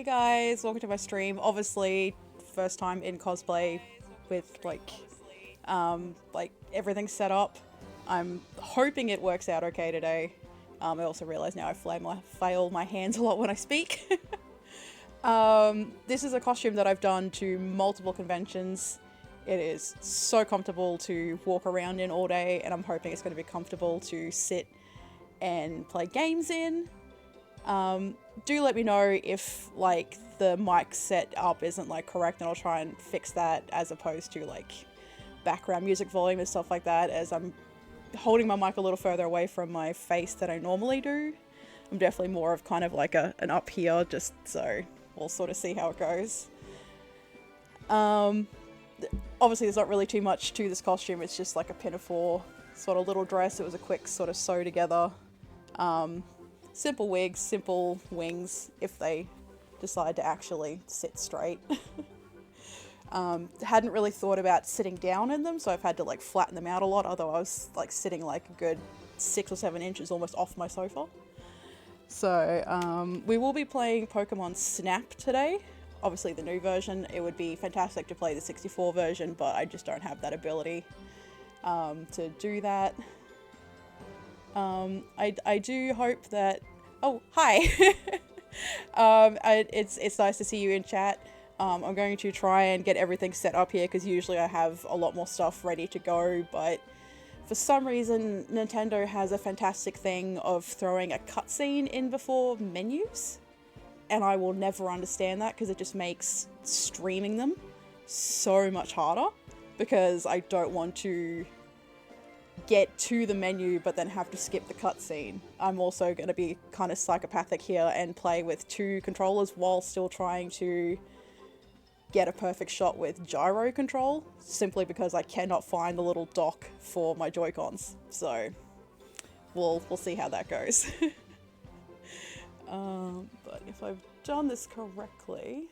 Hey guys, welcome to my stream. Obviously, first time in cosplay with like everything set up. I'm hoping it works out okay today. I also realize now I flail my hands a lot when I speak. This is a costume that I've done to multiple conventions. It is so comfortable to walk around in all day, and I'm hoping it's going to be comfortable to sit and play games in. Do let me know if like the mic set up isn't like correct, and I'll try and fix that, as opposed to like background music volume and stuff like that, as I'm holding my mic a little further away from my face than I normally do. I'm definitely more of kind of like an up here, just so we'll sort of see how it goes. Obviously there's not really too much to this costume. It's just like a pinafore sort of little dress. It was a quick sort of sew together. Simple wigs, simple wings, if they decide to actually sit straight. Hadn't really thought about sitting down in them, so I've had to like flatten them out a lot, although I was like sitting like a good 6 or 7 inches almost off my sofa. So we will be playing Pokemon Snap today. Obviously the new version. It would be fantastic to play the 64 version, but I just don't have that ability to do that. I do hope that... Oh, hi! It's nice to see you in chat. I'm going to try and get everything set up here, because usually I have a lot more stuff ready to go, but for some reason Nintendo has a fantastic thing of throwing a cutscene in before menus, and I will never understand that, because it just makes streaming them so much harder, because I don't want to get to the menu but then have to skip the cutscene. I'm also going to be kind of psychopathic here and play with 2 controllers while still trying to get a perfect shot with gyro control, simply because I cannot find the little dock for my Joy-Cons. So we'll see how that goes. But if I've done this correctly,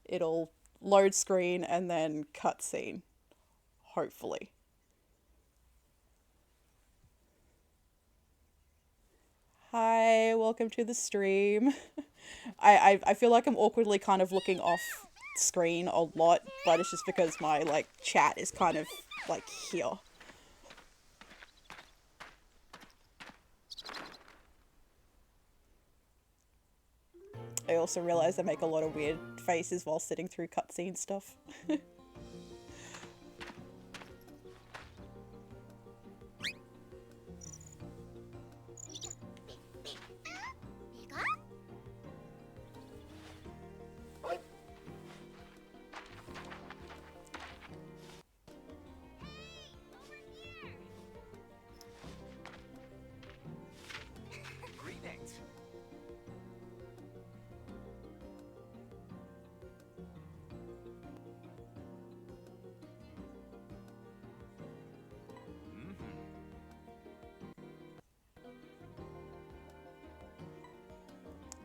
it'll load screen and then cutscene, hopefully. Hi, welcome to the stream. I feel like I'm awkwardly kind of looking off screen a lot, but it's just because my like chat is kind of like here. I also realize I make a lot of weird faces while sitting through cutscene stuff.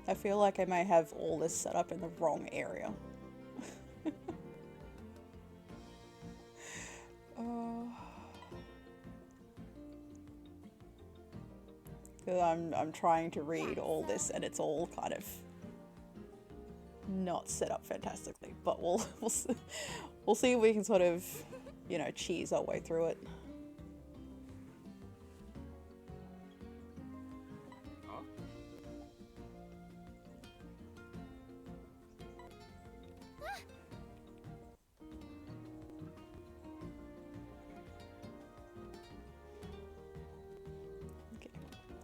I feel like I may have all this set up in the wrong area. I'm trying to read all this and it's all kind of not set up fantastically, but we'll see if we can sort of, you know, cheese our way through it.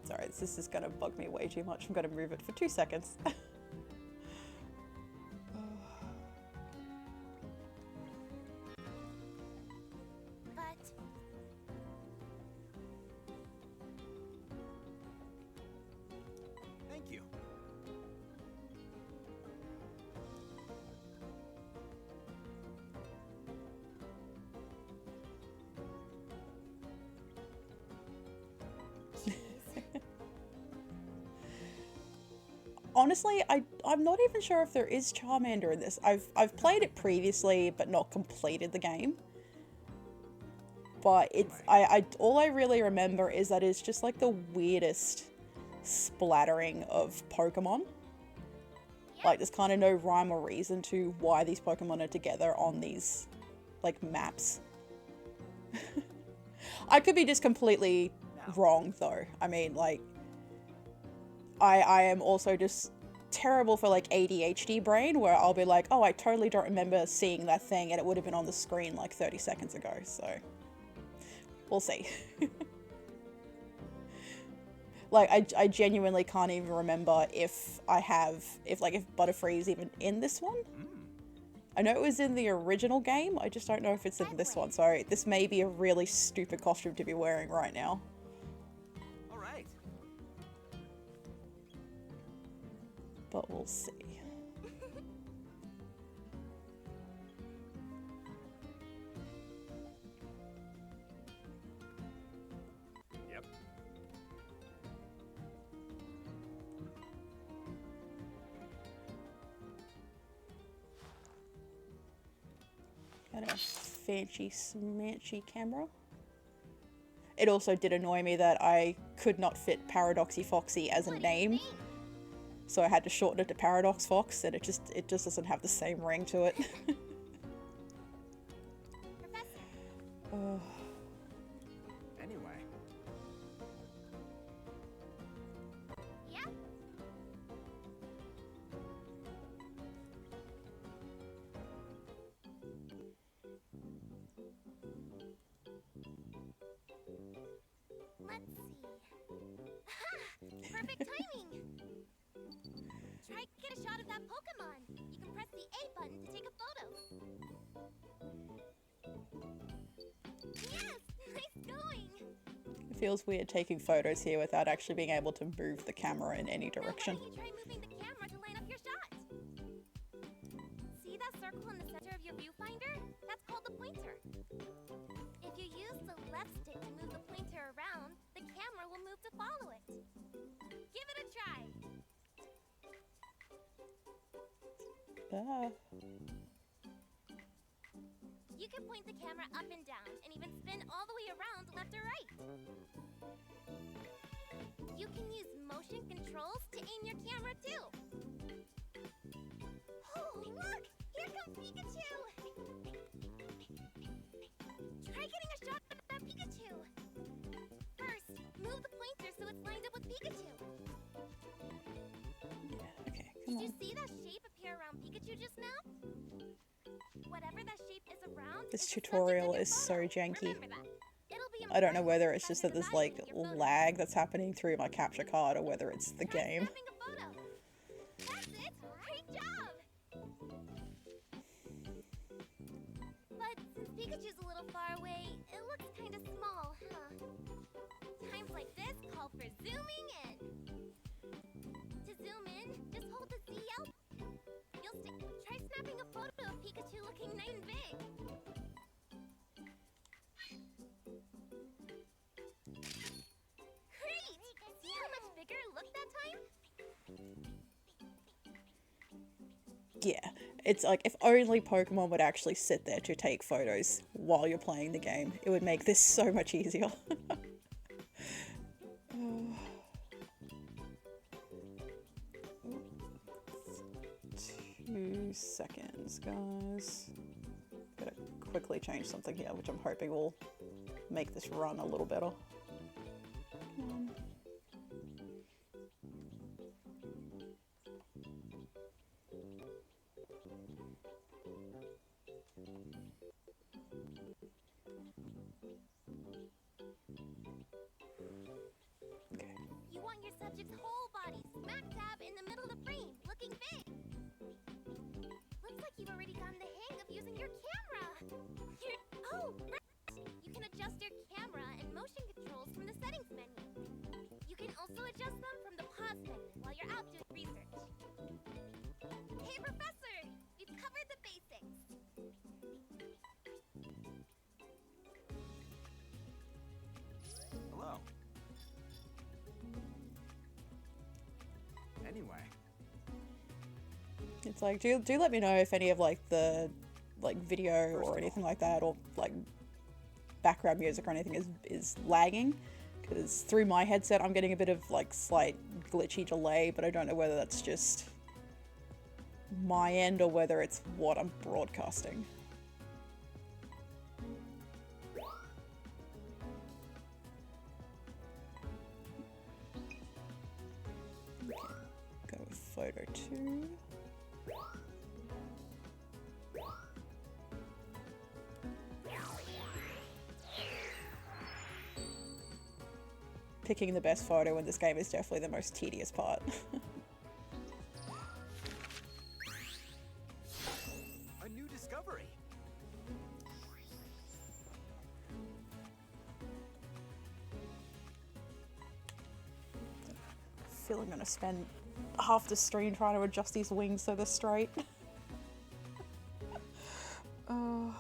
Sorry, this is gonna bug me way too much. I'm gonna move it for 2 seconds. Thank you. Honestly, I'm not even sure if there is Charmander in this. I've played it previously, but not completed the game. But it's all I really remember is that it's just like the weirdest splattering of Pokemon. Like, there's kind of no rhyme or reason to why these Pokemon are together on these, like, maps. I could be just completely wrong, though. I mean, like, I am also just terrible for, like, ADHD brain, where I'll be like, oh, I totally don't remember seeing that thing, and it would have been on the screen, like, 30 seconds ago, so... We'll see. Like, I genuinely can't even remember if Butterfree is even in this one. I know it was in the original game, I just don't know if it's in this one, so this may be a really stupid costume to be wearing right now. Alright. But we'll see. Yep. Got a fancy smanchy camera. It also did annoy me that I could not fit Paradoxy Foxy as a name. So I had to shorten it to Paradox Fox, and it just doesn't have the same ring to it. Anyway. Yeah. Let's see. Ha! Perfect timing. Try to get a shot of that Pokemon. You can press the A button to take a photo. Yes, nice going. It feels weird taking photos here without actually being able to move the camera in any direction. Now why don't you try moving the camera to line up your shot? See that circle in the center of your viewfinder? That's called the pointer. If you use the left stick to move the pointer around, the camera will move to follow it. Give it a try. You can point the camera up and down and even spin all the way around left or right. You can use motion controls to aim your camera too. Oh, look! Here comes Pikachu! Try getting a shot of that Pikachu. First, move the pointer so it's lined up with Pikachu. Okay, Did you see that shape appear around Pikachu just now? Whatever that shape is around, This tutorial is so janky. Remember that. It'll be I don't know whether it's important just that there's for like deciding your photo. lag that's happening through my capture card, or whether it's the Try game. snapping a photo. That's it. Great job. But since Pikachu's a little far away, it looks kind of small, huh? Times like this call for zooming in. To zoom in, just hold the ZL. Try snapping a photo of Pikachu looking nice and big. Great! See how much bigger it looked that time? Yeah, it's like if only Pokemon would actually sit there to take photos while you're playing the game, it would make this so much easier. 2 seconds, guys. Gotta quickly change something here, which I'm hoping will make this run a little better. Come on. Okay. You want your subject's whole body smack dab in the middle of the frame, looking big. Looks like you've already gotten the hang of using your camera. Oh, right. You can adjust your camera and motion controls from the settings menu. You can also adjust them from the pause menu while you're out doing research. Hey, Professor! We've covered the basics. Hello. Anyway. It's like, do let me know if any of like the video or anything like that, or like background music or anything is lagging, because through my headset I'm getting a bit of like slight glitchy delay, but I don't know whether that's just my end or whether it's what I'm broadcasting. Okay, go with photo 2. Picking the best photo in this game is definitely the most tedious part. A new discovery. I feel I'm gonna spend half the stream trying to adjust these wings so they're straight. Oh.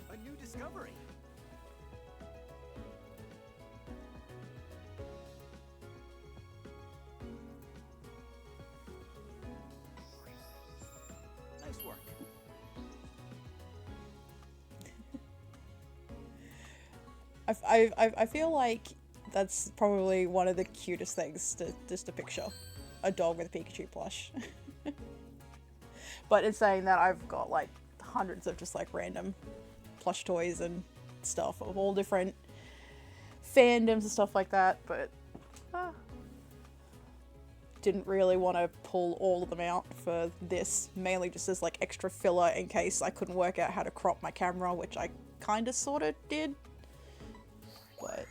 A new discovery. Nice work. I feel like that's probably one of the cutest things to just to picture. A dog with a Pikachu plush. But in saying that, I've got like hundreds of just like random plush toys and stuff of all different fandoms and stuff like that, but didn't really want to pull all of them out for this, mainly just as like extra filler in case I couldn't work out how to crop my camera, which I kind of sort of did, but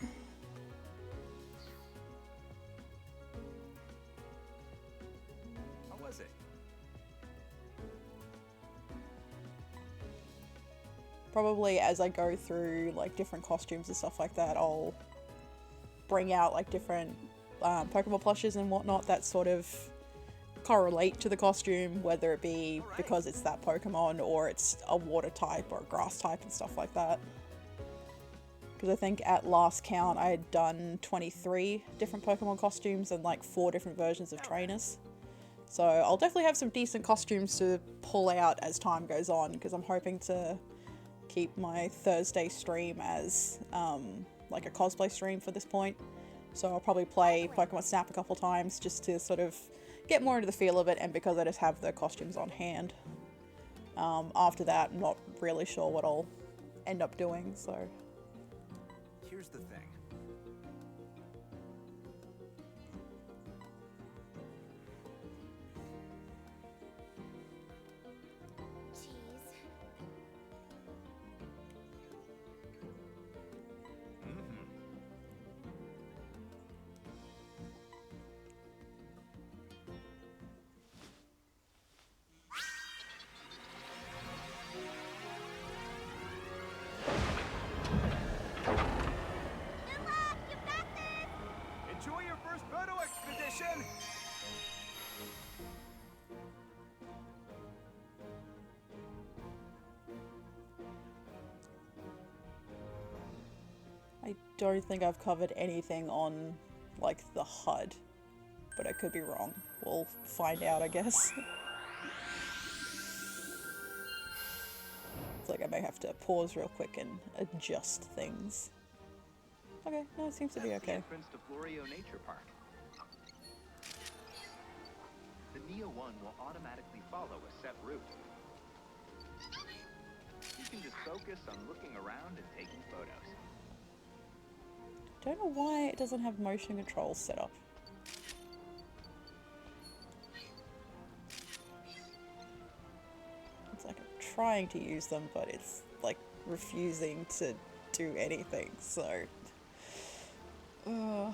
How was it? probably as I go through like different costumes and stuff like that, I'll bring out like different Pokemon plushes and whatnot that sort of correlate to the costume, whether it be because it's that Pokemon or it's a water type or a grass type and stuff like that. Because I think at last count I had done 23 different Pokemon costumes and like 4 different versions of trainers. So I'll definitely have some decent costumes to pull out as time goes on, because I'm hoping to keep my Thursday stream as like a cosplay stream for this point. So I'll probably play Pokemon Snap a couple times just to sort of get more into the feel of it, and because I just have the costumes on hand. After that, I'm not really sure what I'll end up doing, so... Here's the thing. Jeez. Good luck! You got this! Enjoy your first photo expedition! I don't think I've covered anything on, like, the HUD, but I could be wrong. We'll find out, I guess. It's like I may have to pause real quick and adjust things. Okay, no, it seems to be That's the okay. entrance to Florio Nature Park. The Neo 1 will automatically follow a set route. You can just focus on looking around and taking photos. Don't know why it doesn't have motion controls set up. It's like I'm trying to use them, but it's like refusing to do anything, so... I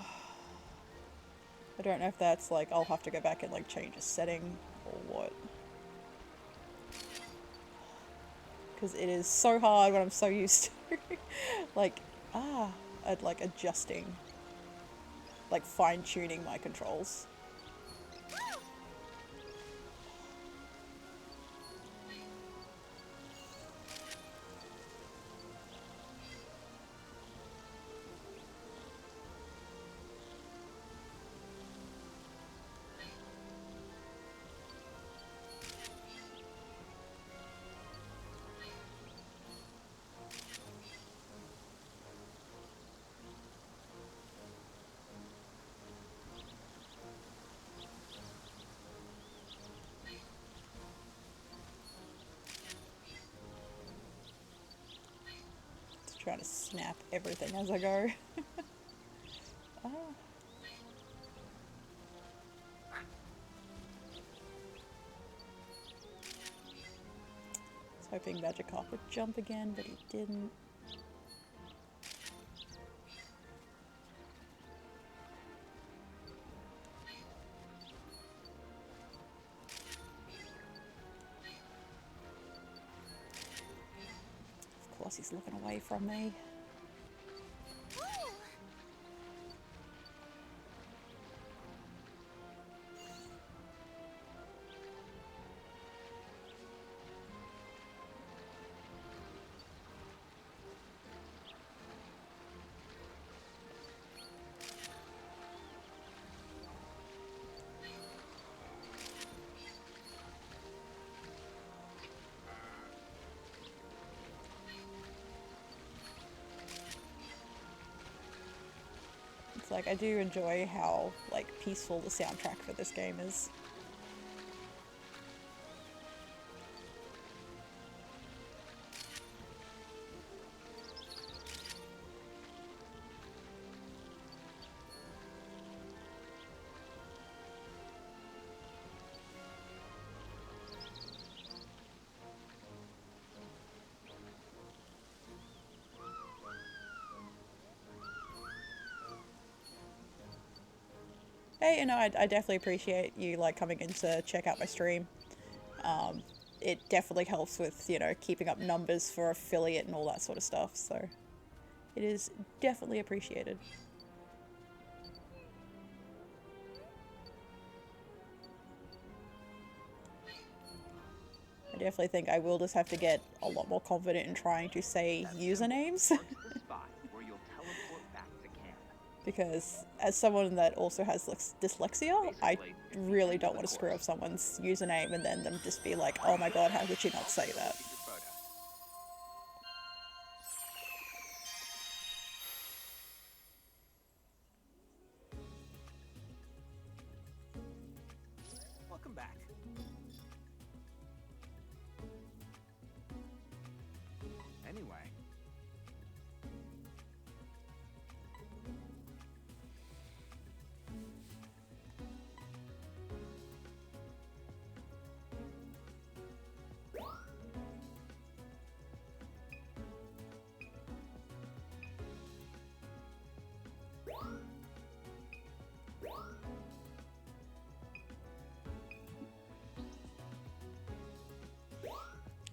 don't know if that's like, I'll have to go back and like change a setting or what. Because it is so hard when I'm so used to like, at like adjusting, like fine-tuning my controls. Trying to snap everything as I go. Ah. I was hoping Magikarp would jump again, but he didn't. Of course he's looking away from me. Like, I do enjoy how, like, peaceful the soundtrack for this game is. Hey, you know, I definitely appreciate you, like, coming in to check out my stream. It definitely helps with, you know, keeping up numbers for affiliate and all that sort of stuff, so it is definitely appreciated. I definitely think I will just have to get a lot more confident in trying to say usernames. Because as someone that also has dyslexia, I really don't want to screw up someone's username and then them just be like, oh my god, how could you not say that? Welcome back. Anyway.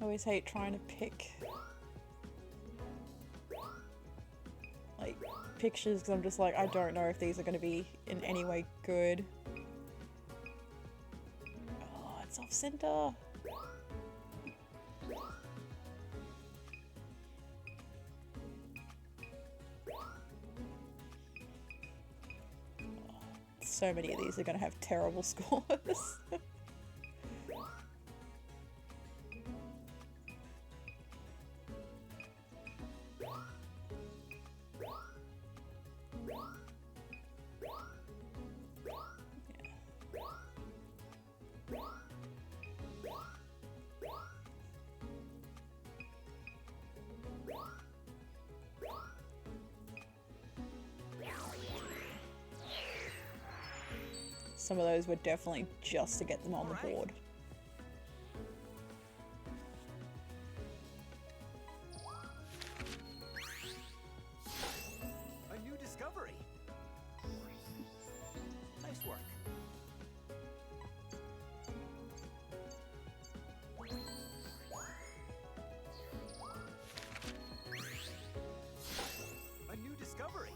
I always hate trying to pick, like, pictures because I'm just like, I don't know if these are going to be in any way good. Oh, it's off center. Oh, so many of these are going to have terrible scores. Some of those were definitely just to get them on the board. A new discovery. Nice work. A new discovery.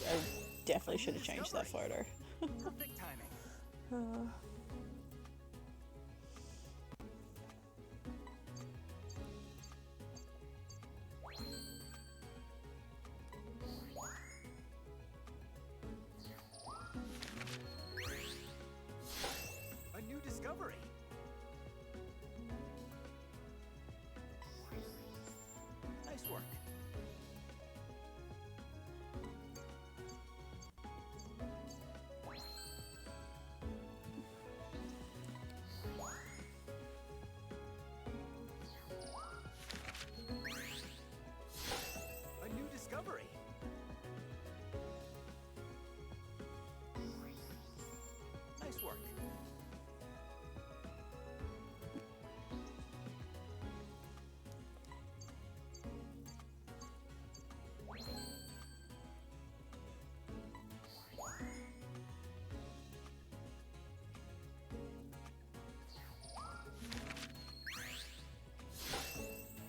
I definitely should have changed that photo. Perfect timing. A new discovery. Nice work. A new discovery. Nice work.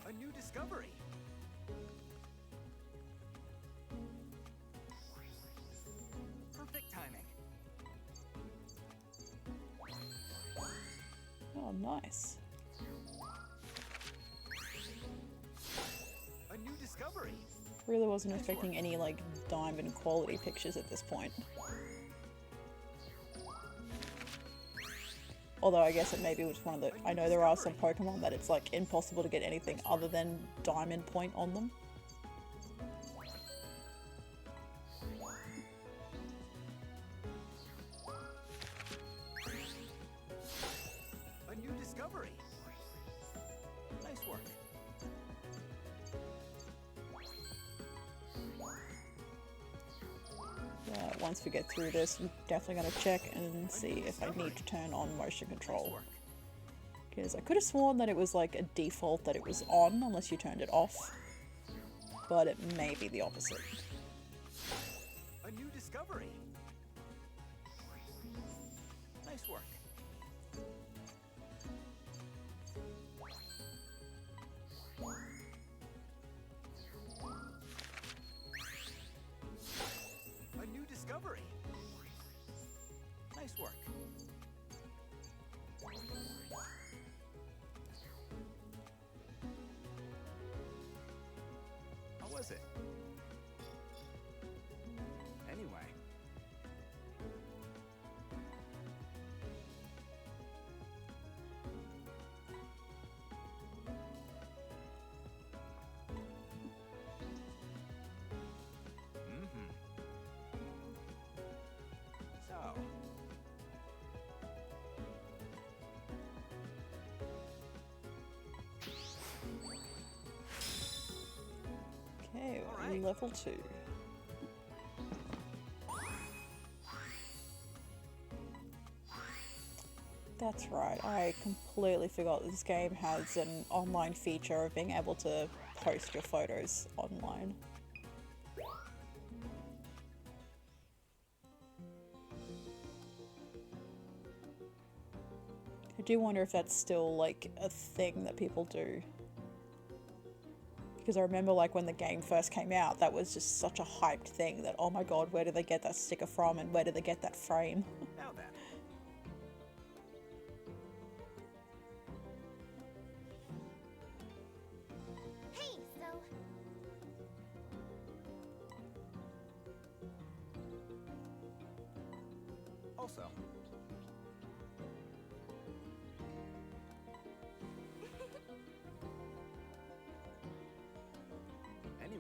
A new discovery. Perfect timing. Oh, nice. A new discovery. Really wasn't expecting any like diamond quality pictures at this point. Although I guess it maybe was one of the... I know there are some Pokemon that it's like impossible to get anything other than diamond point on them. A new discovery. Nice work. Once we get through this, I'm definitely going to check and see if I need to turn on motion Nice control. work. Because I could have sworn that it was like a default that it was on unless you turned it off. But it may be the opposite. A new discovery. Nice work. A new discovery. Nice work. How was it? Anyway. So. Okay, Alright. level 2. That's right, I completely forgot this game has an online feature of being able to post your photos online. I do wonder if that's still like a thing that people do. Because I remember like when the game first came out, that was just such a hyped thing that, oh my god, where did they get that sticker from and where did they get that frame? Now then. Hey, so Also. Anyway.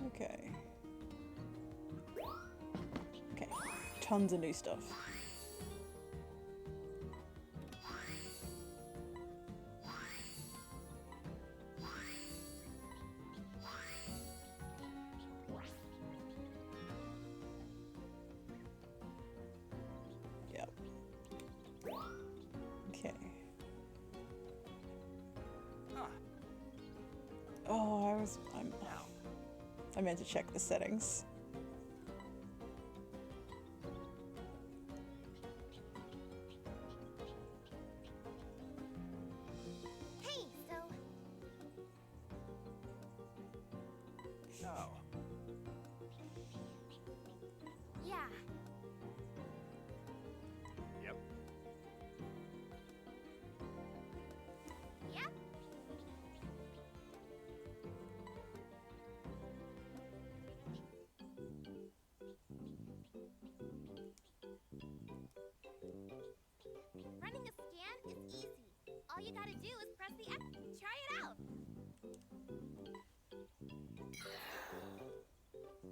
Okay. Okay, tons of new stuff. I meant to check the settings. Hey, so So, yeah. yep. Yep. Running a scan is easy. All you gotta do is press the X. Try it out.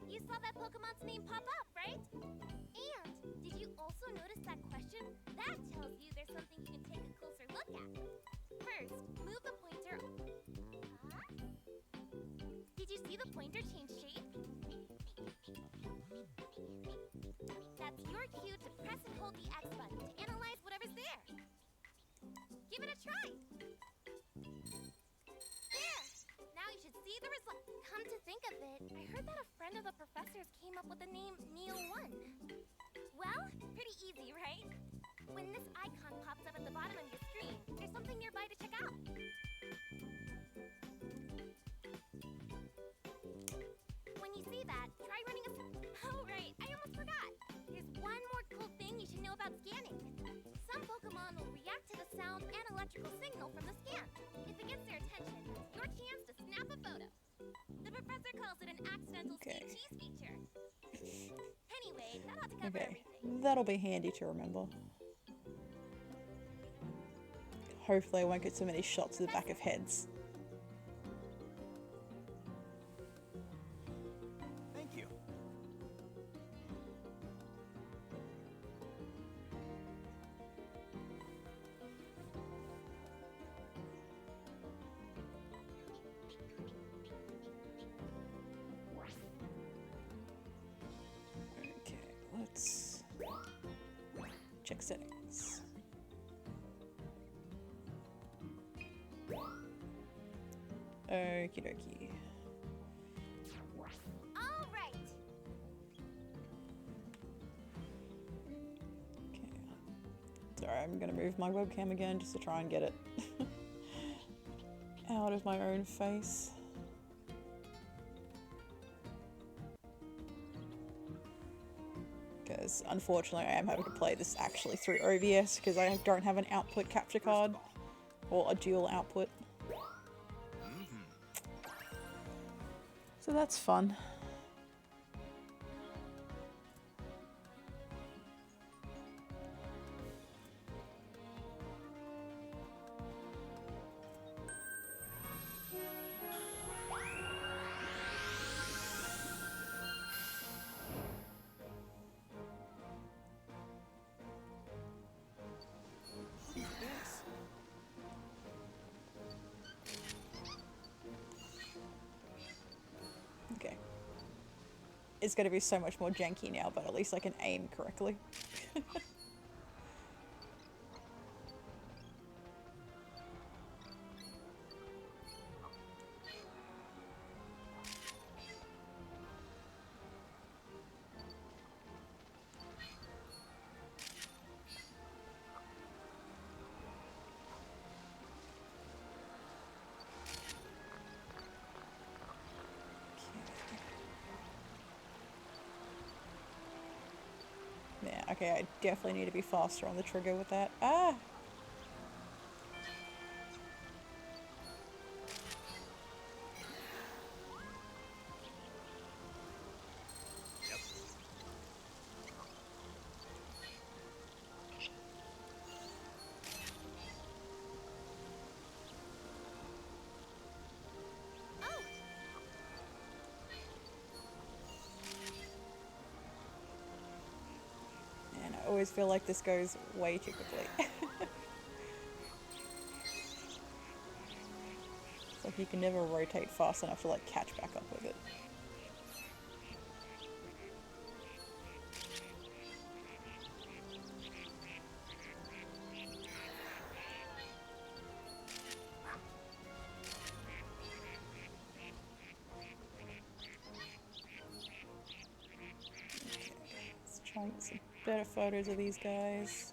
You saw that Pokemon's name pop up, right? And did you also notice that question? That tells you there's something you can take a closer look at. First, move the pointer. Did you see the pointer change shape? That's your cue to press and hold the X button to analyze whatever's there. Give it a try. There! Now you should see the result. Come to think of it, I heard that a friend of the professor's came up with the name Neo1. Well, pretty easy, right? When this icon pops up at the bottom of your screen, there's something nearby to check out. When you see that, try running a... Oh, right, I almost forgot. There's one more cool thing you should know about scanning. Some Pokemon will react to the sound and electrical signal from the scan. If it gets their attention, it's your chance to snap a photo. The professor calls it an accidental sweet cheese feature. Anyway, that ought to cover everything. That'll be handy to remember. Hopefully I won't get so many shots to the back of heads. Thank you. Okay, let's check settings. Okie dokie. All right. Okay. Sorry, I'm gonna move my webcam again just to try and get it out of my own face. Because unfortunately I am having to play this actually through OBS because I don't have an output capture card or a dual output. So that's fun. Who's this? Okay. It's going to be so much more janky now, but at least I can aim correctly. Yeah, okay, I definitely need to be faster on the trigger with that. Ah! Oh, And I always feel like this goes way too quickly. It's like you can never rotate fast enough to like catch back up with it. better photos of these guys.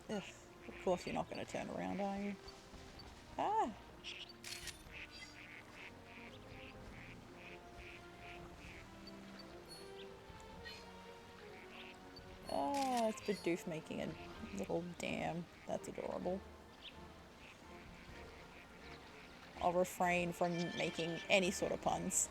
Ugh, of course you're not going to turn around, are you? Ah! Ah, it's Bidoof making a little dam. That's adorable. I'll refrain from making any sort of puns.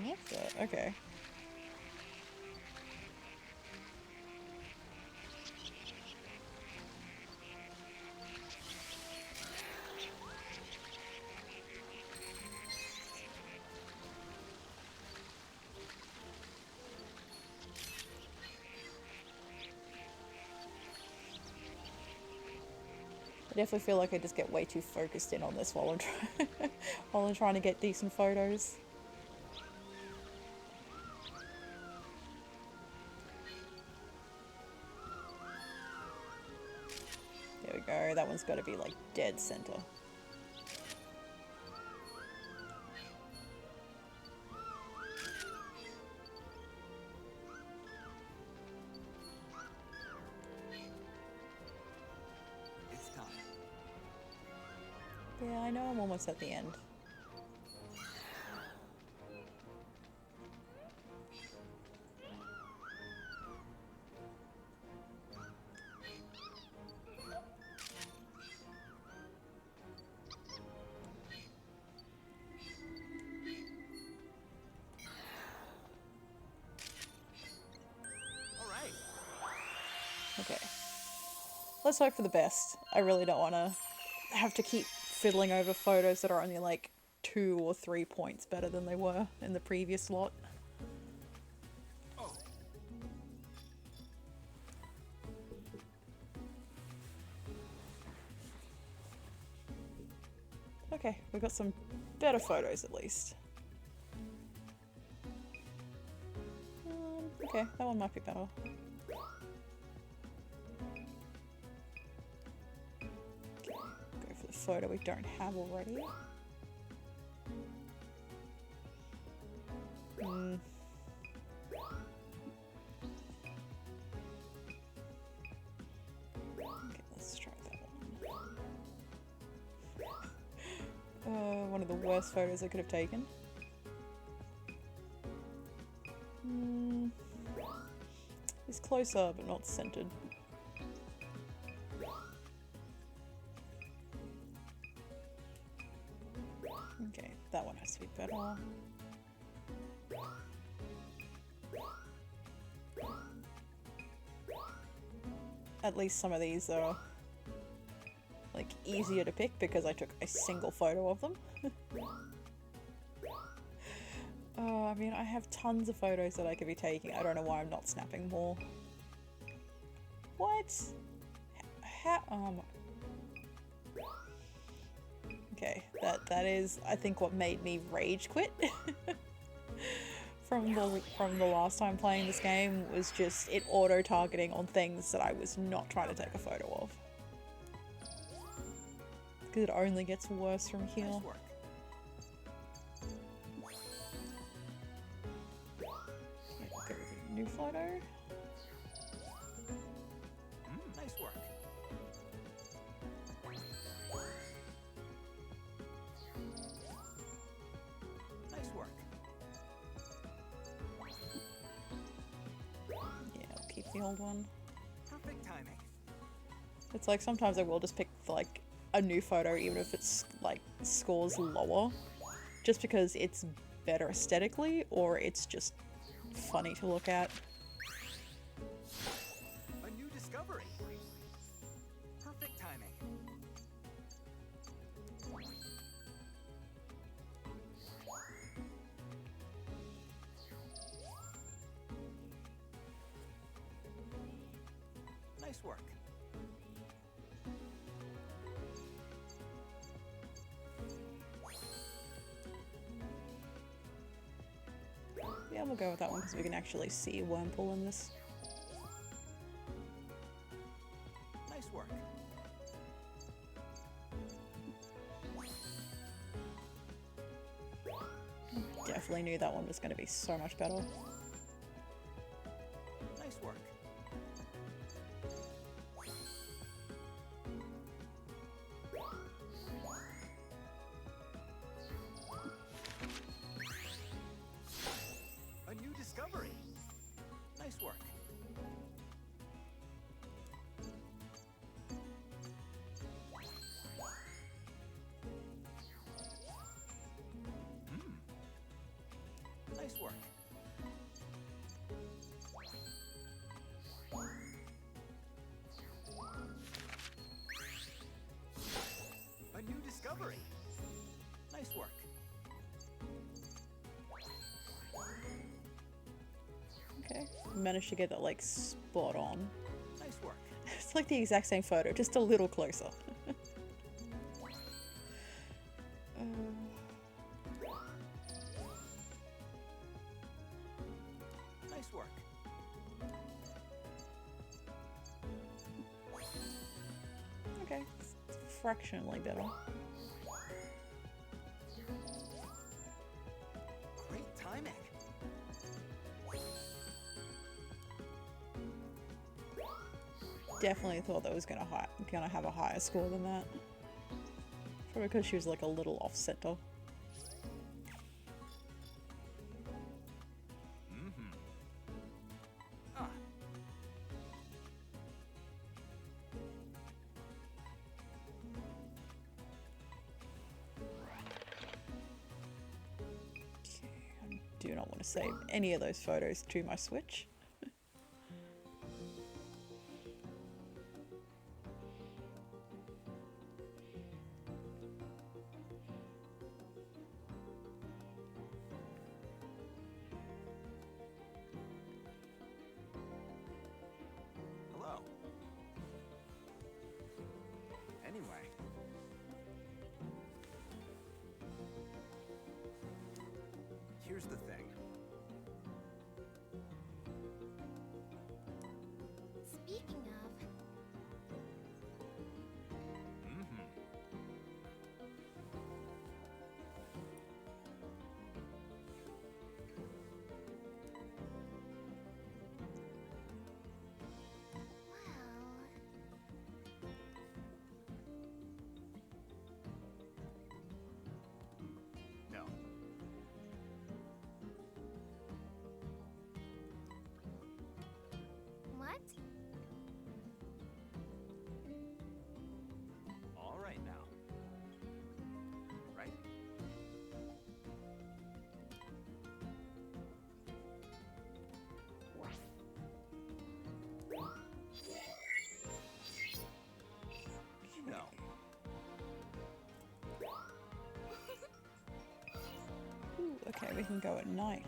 What's that? Okay. I definitely feel like I just get way too focused in on this while while I'm trying to get decent photos. There we go, that one's got to be like dead center. It's time. Yeah, I know I'm almost at the end. All right. Okay. Let's hope for the best. I really don't want to have to keep fiddling over photos that are only like 2 or 3 points better than they were in the previous lot. Oh. Okay, we've got some better photos at least. Okay, that one might be better. Okay, go for the photo we don't have already. Okay, let's try that one. One of the worst photos I could have taken. It's closer, but not centered. Okay, that one has to be better. At least some of these are like easier to pick because I took a single photo of them. Oh, I mean, I have tons of photos that I could be taking. I don't know why I'm not snapping more. What? How? Oh my. Okay, that is, I think, what made me rage quit from the last time playing this game was just it auto targeting on things that I was not trying to take a photo of. Because it only gets worse from here. Nice work. Go with a new photo. Nice work. Nice work. Yeah, I'll keep the old one. Perfect timing. It's like sometimes I will just pick like a new photo even if it's like scores lower just because it's better aesthetically or it's just funny to look at. A new discovery. Perfect timing. Nice work. Yeah, we'll go with that one because we can actually see Wormpool in this. definitely knew that one was going to be so much better. Nice work. A new discovery. Nice work. Nice work. A new discovery. Nice work. Okay, managed to get that like spot on. Nice work. It's like the exact same photo, just a little closer. Nice work. Okay, it's fractionally better. Great timing. Definitely thought that was gonna have a higher score than that. Probably because she was like a little off center. Ah. I do not want to save any of those photos to my Switch. Hello. Anyway. Here's the thing. Speaking of, No. what? All right now. Right? No. Ooh, okay, we can go at night.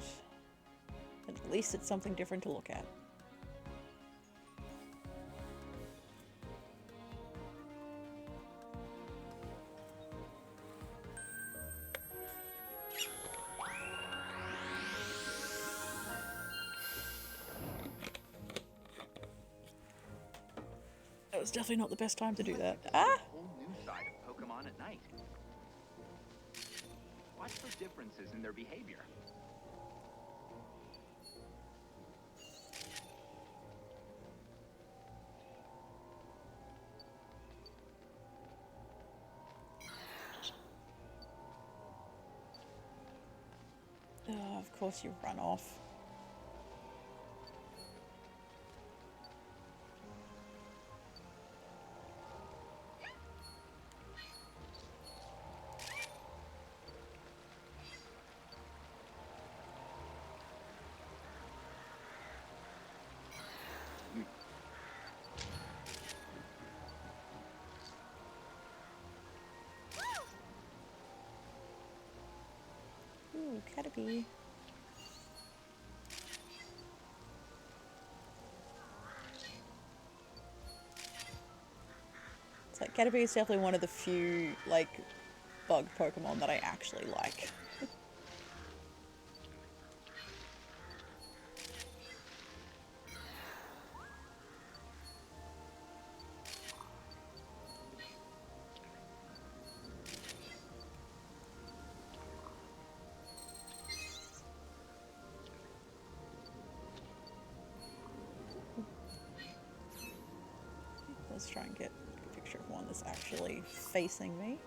At least it's something different to look at. That was definitely not the best time to do that. Ah! A whole new side of Pokemon at night. Watch for differences in their behavior. Oh, of course you run off. Ooh, Caterpie. It's like Caterpie is definitely one of the few like bug Pokemon that I actually like. try and get a picture of one that's actually facing me.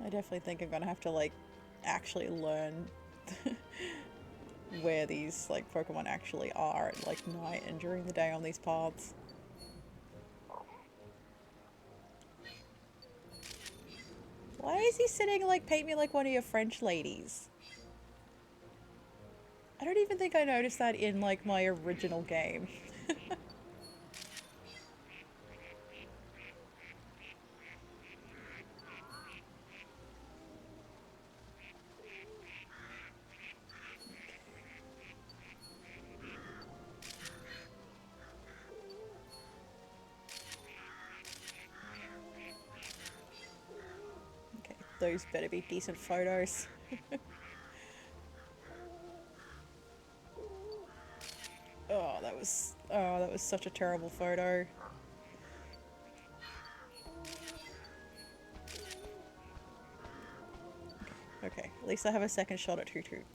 I definitely think I'm gonna have to like actually learn where these like Pokemon actually are at like night and during the day on these paths. Why is he sitting like paint me like one of your French ladies? I don't even think I noticed that in like my original game. Okay, those better be decent photos. Oh, that was such a terrible photo. Okay, at least I have a second shot at Hoot Hoot.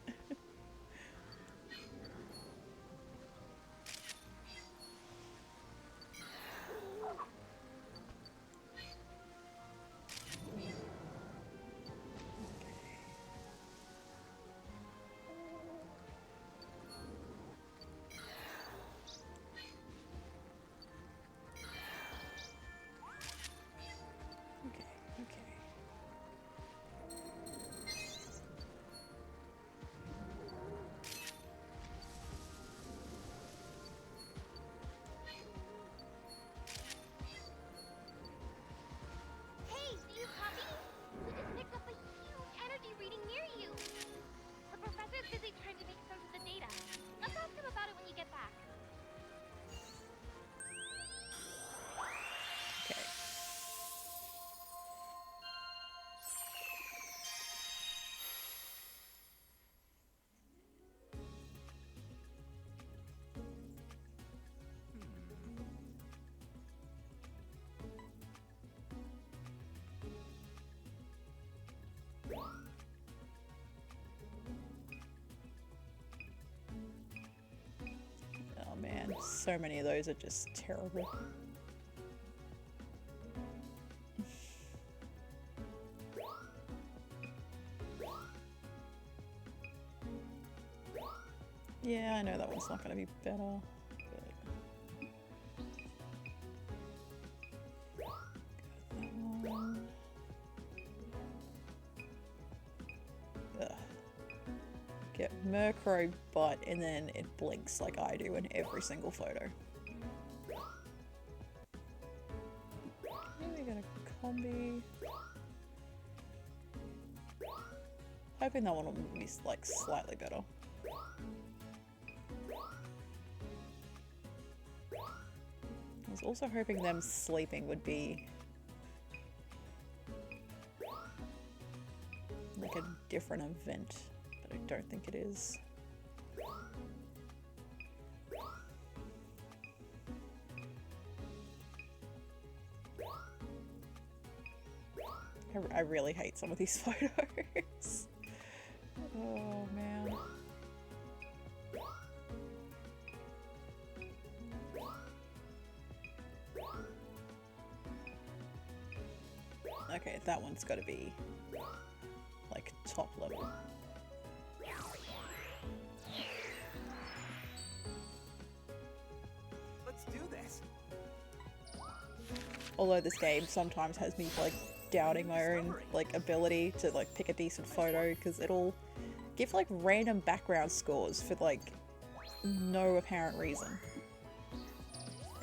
Okay, okay. Hey, do you copy? We just picked up a huge energy reading near you. The professor's busy trying to make sense of the data. Let's ask him about it when you get back. Okay. Oh man, so many of those are just terrible. Yeah, I know that one's not gonna be better. But... that one. Ugh. Get Murkrow butt and then it blinks like I do in every single photo. Maybe get a combi. Hoping that one will be like slightly better. I was also hoping them sleeping would be like a different event, but I don't think it is. I really hate some of these photos. Oh man. Okay, that one's got to be like top level. Let's do this. Although this game sometimes has me like doubting my own like ability to like pick a decent photo because it'll give like random background scores for like no apparent reason.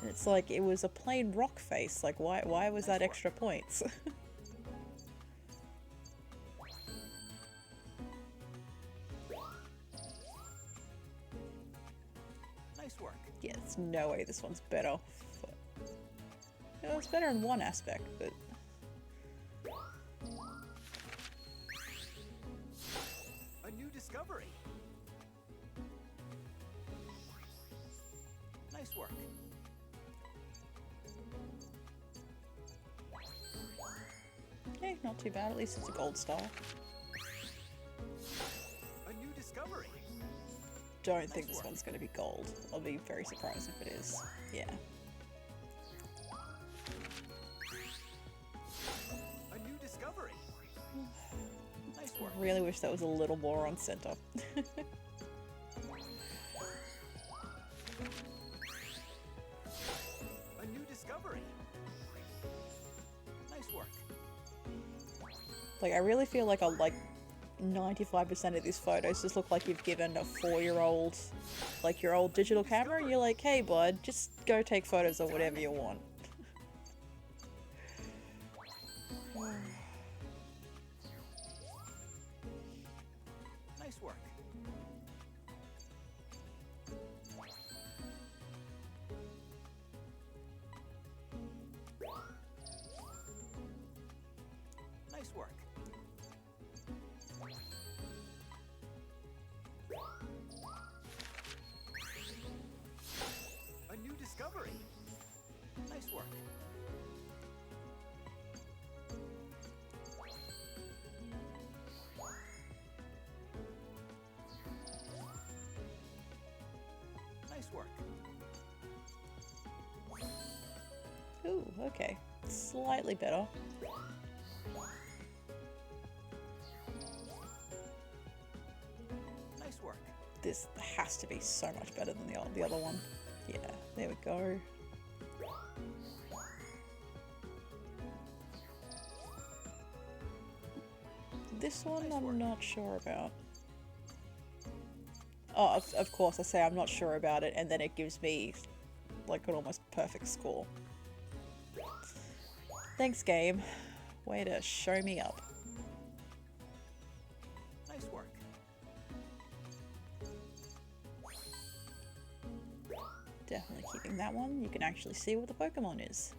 And it's like it was a plain rock face. Like why was that extra points? Nice work. Yeah, there's no way this one's better. You know, it's better in one aspect, but A new discovery. Nice work. Okay, not too bad. At least it's a gold star. A new discovery. Don't think this one's going to be gold. I'll be very surprised if it is. Yeah. A new discovery. Nice work. Really wish that was a little more on center. A new discovery. Nice work. Like, I really feel like 95% of these photos just look like you've given a 4-year-old, like, your old digital camera, and you're like, hey bud, just go take photos of whatever you want. Nice work. Nice work. A new discovery. Nice work. Nice work. Ooh, okay. Slightly better. Nice work. This has to be so much better than the other one. Yeah, there we go. This one I'm not sure about. Oh, of course I say I'm not sure about it, and then it gives me like an almost perfect score. Thanks, game. Way to show me up. Nice work. Definitely keeping that one. You can actually see what the Pokemon is.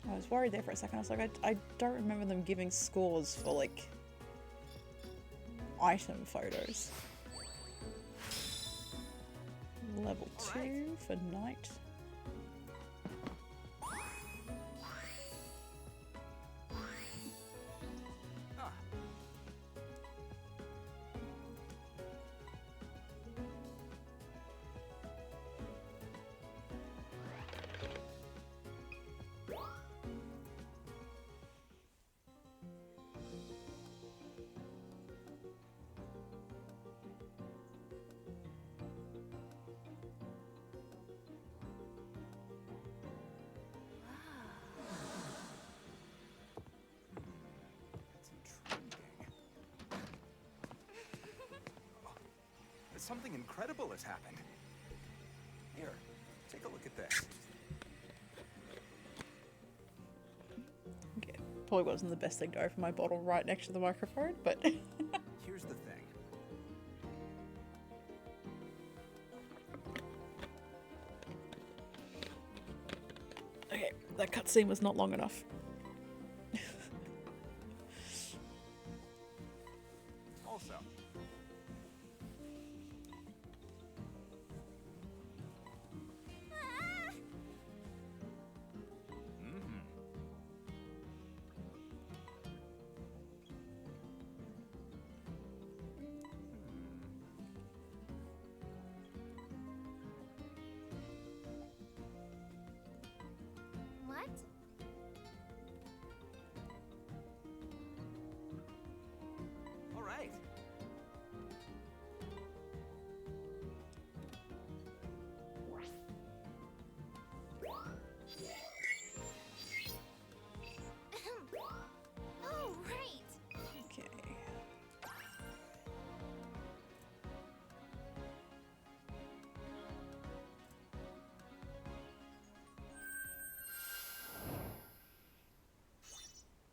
I was worried there for a second. I was like, I don't remember them giving scores for, like, item photos. Level 2 for Night. Ah. That's intriguing. Something incredible has happened. Here, take a look at this. Okay, probably wasn't the best thing to open my bottle right next to the microphone, but... Here's the thing. Okay, that cutscene was not long enough. Also, What? all right. Oh, right. Okay.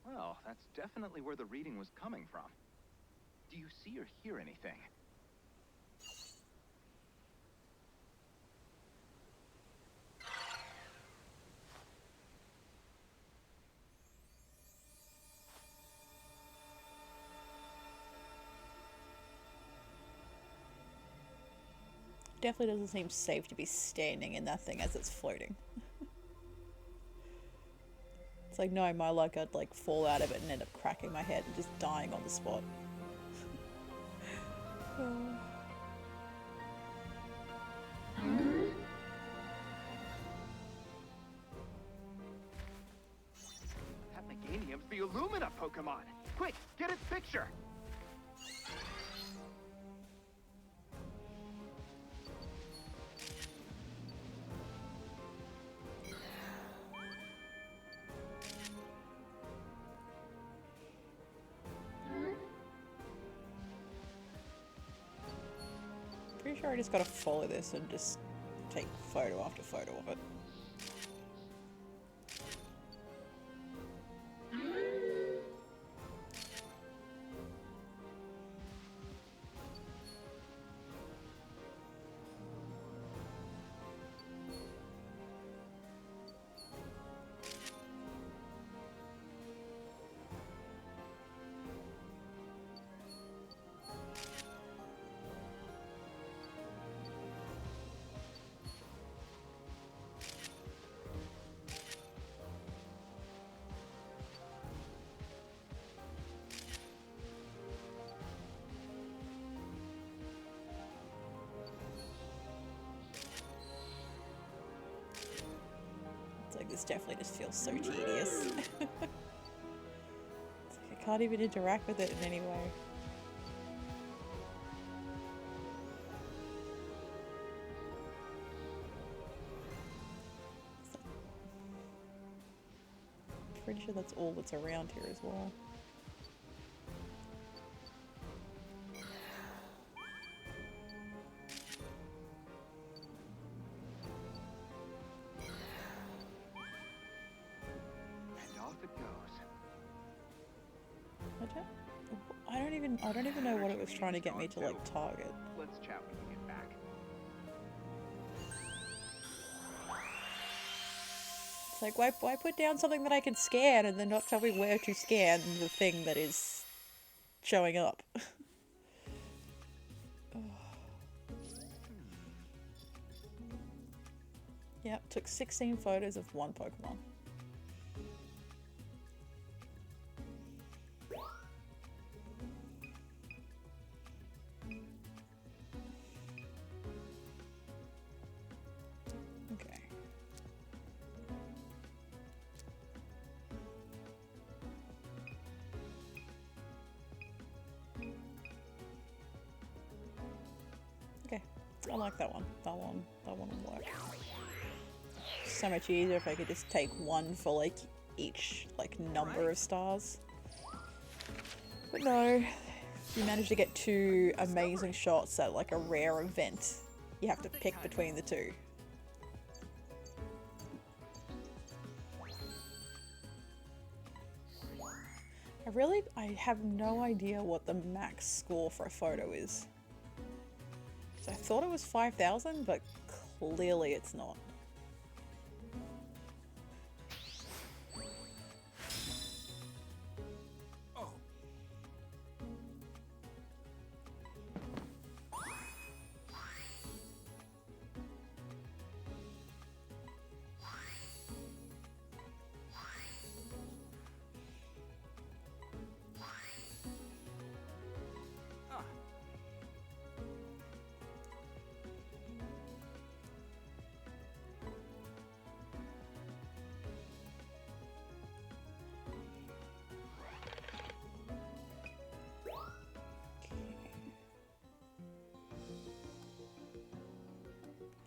Well, that's definitely where the reading was coming from. Do you see or hear anything? definitely doesn't seem safe to be standing in that thing as it's floating. It's like, knowing my luck, I'd like fall out of it and end up cracking my head and just dying on the spot. That Meganium's the Illumina Pokemon. Quick, get its picture. Pretty sure I just gotta follow this and just take photo after photo of it. This definitely just feels so tedious. It's like I can't even interact with it in any way. Pretty sure that's all that's around here as well. I don't even know what it was trying to get me to like target. Let's chat when you get back. It's like, why put down something that I can scan and then not tell me where to scan the thing that is showing up? Yep, took 16 photos of one Pokemon. I like that one. That one will work. So much easier if I could just take one for like each like number of stars. But no, if you manage to get two amazing shots at like a rare event, you have to pick between the two. I have no idea what the max score for a photo is. So I thought it was 5,000, but clearly it's not.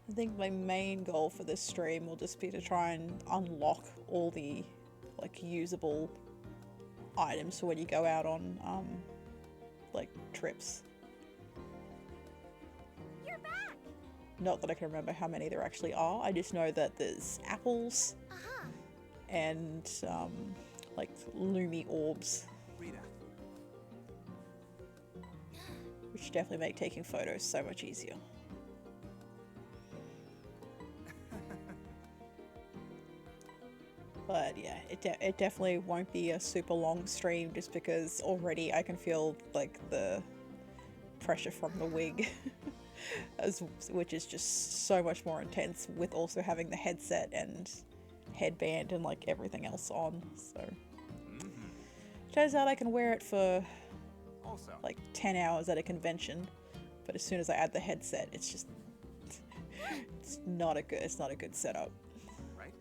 I think my main goal for this stream will just be to try and unlock all the like usable items for when you go out on like trips. You're back. Not that I can remember how many there actually are. I just know that there's apples and like Lumi orbs, which definitely make taking photos so much easier. But yeah, it definitely won't be a super long stream just because already I can feel like the pressure from the wig which is just so much more intense with also having the headset and headband and like everything else on. So turns out I can wear it for Also, like 10 hours at a convention, but as soon as I add the headset, it's just it's not a good setup. right?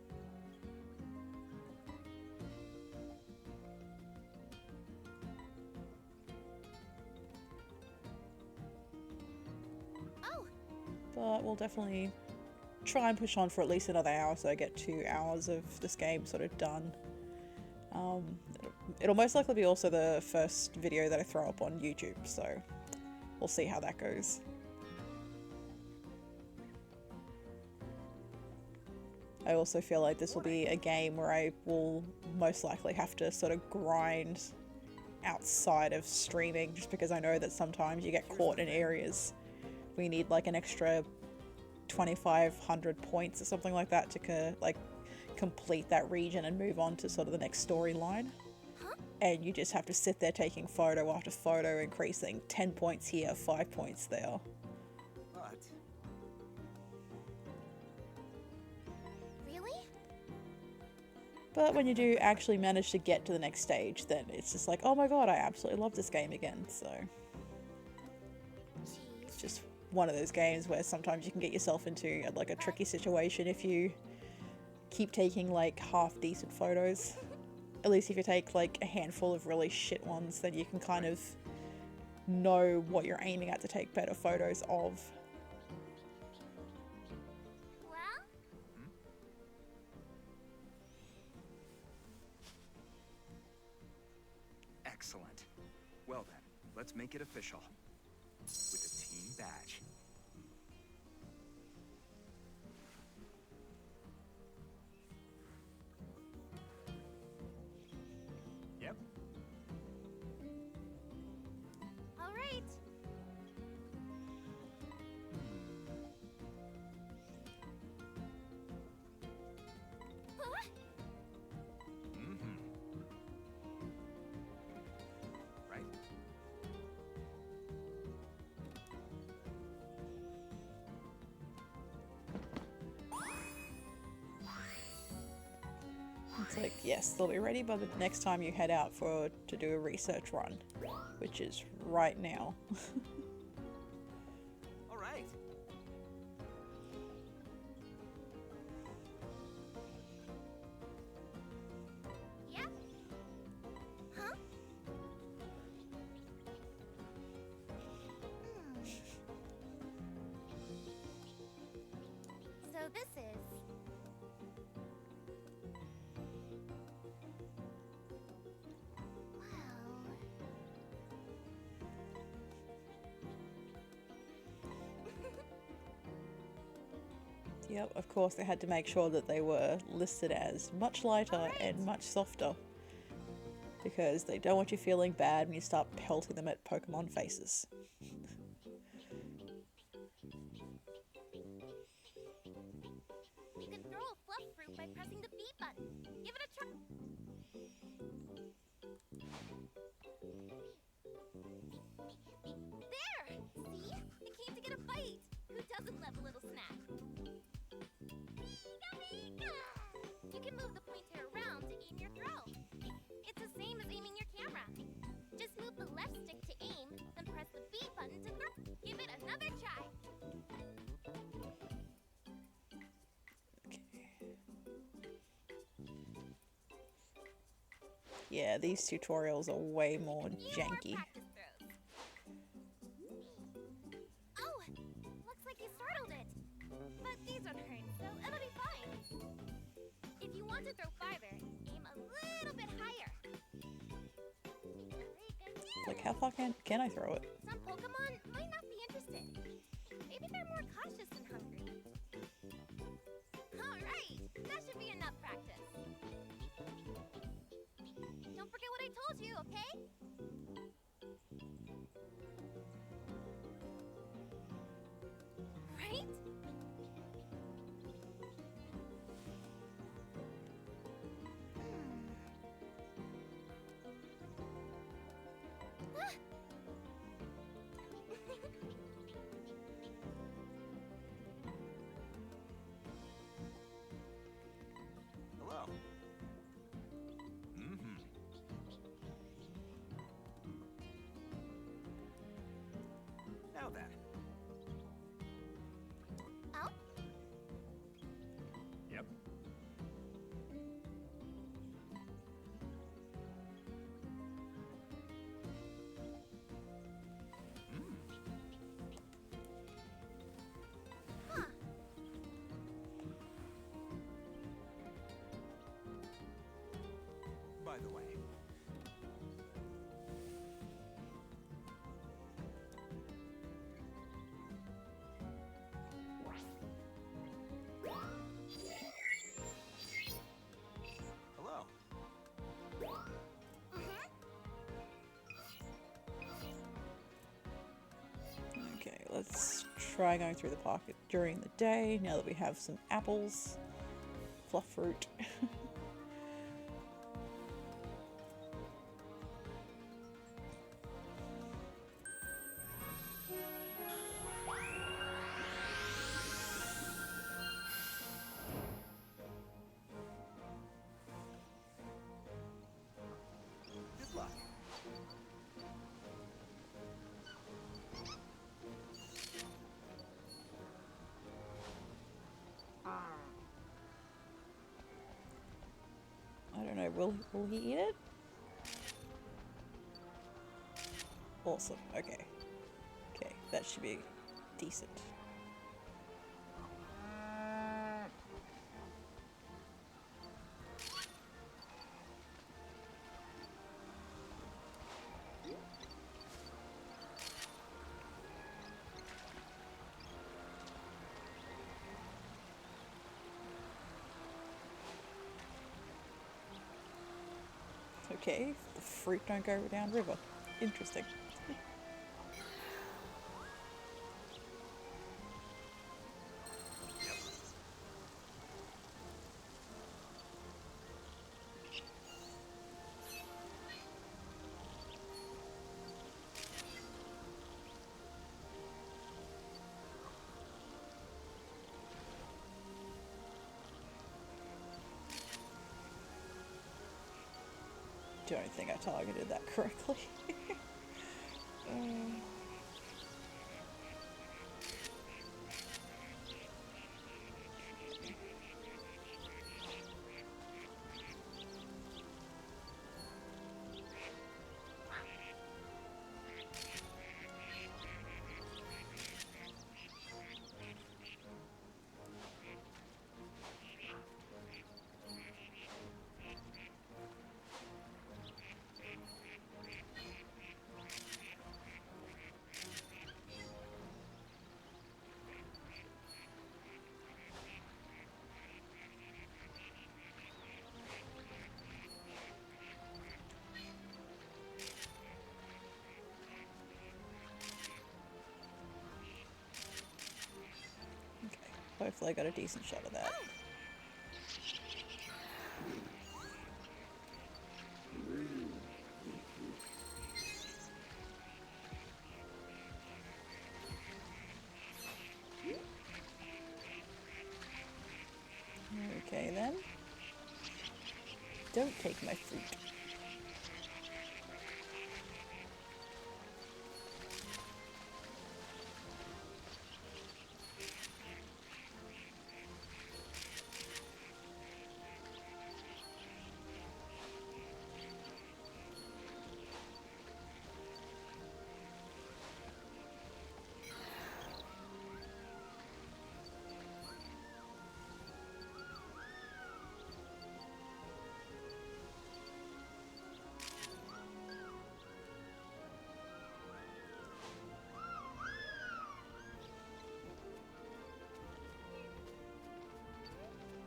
Oh, But we'll definitely try and push on for at least another hour so I get 2 hours of this game sort of done. It'll most likely be also the first video that I throw up on YouTube, so we'll see how that goes. I also feel like this will be a game where I will most likely have to sort of grind outside of streaming, just because I know that sometimes you get caught in areas where you need like an extra 2,500 points or something like that to complete that region and move on to sort of the next storyline. And you just have to sit there taking photo after photo, increasing 10 points here, 5 points there. But really? But when you do actually manage to get to the next stage, then it's just like, oh my god, I absolutely love this game again. So it's Jeez. just one of those games where sometimes you can get yourself into like a tricky situation if you keep taking like half decent photos. At least if you take like a handful of really shit ones, then you can kind of know what you're aiming at to take better photos of. Well, excellent. Well then, let's make it official. With a team badge. Yep. all right. Huh? Right? It's like, yes, they'll be ready by the next time you head out to do a research run, which is right now. All right. Yep. Huh? So this is... Wow. Yep, of course they had to make sure that they were listed as much lighter and much softer, because they don't want you feeling bad when you start pelting them at Pokemon faces. You can throw a fluff fruit by pressing the B button. Give it a try. There! See? It came to get a bite. Who doesn't love a little snack? You can move the pointer around to aim your throw. It's the same as aiming your camera. Just move the left stick to aim, then press the B button to throw. Give it another try. Yeah, these tutorials are way more Few more janky. practice throws. Oh, looks like you startled it. But these don't hurt, so it'll be fine. If you want to throw farther, aim a little bit higher. Like, how far can I throw it? Some Pokemon might not be interested. Maybe they're more cautious than hungry. Alright, that should be enough practice. Don't forget what I told you, okay? Right? the way. Hello. Okay, let's try going through the park during the day now that we have some apples. Fluff fruit. Good luck. I don't know, will he eat it? Awesome, okay. Okay, that should be decent. Okay, the fruit don't go down river. Interesting. Don't think I targeted that correctly. Hopefully I got a decent shot of that. Okay then. Don't take my fruit.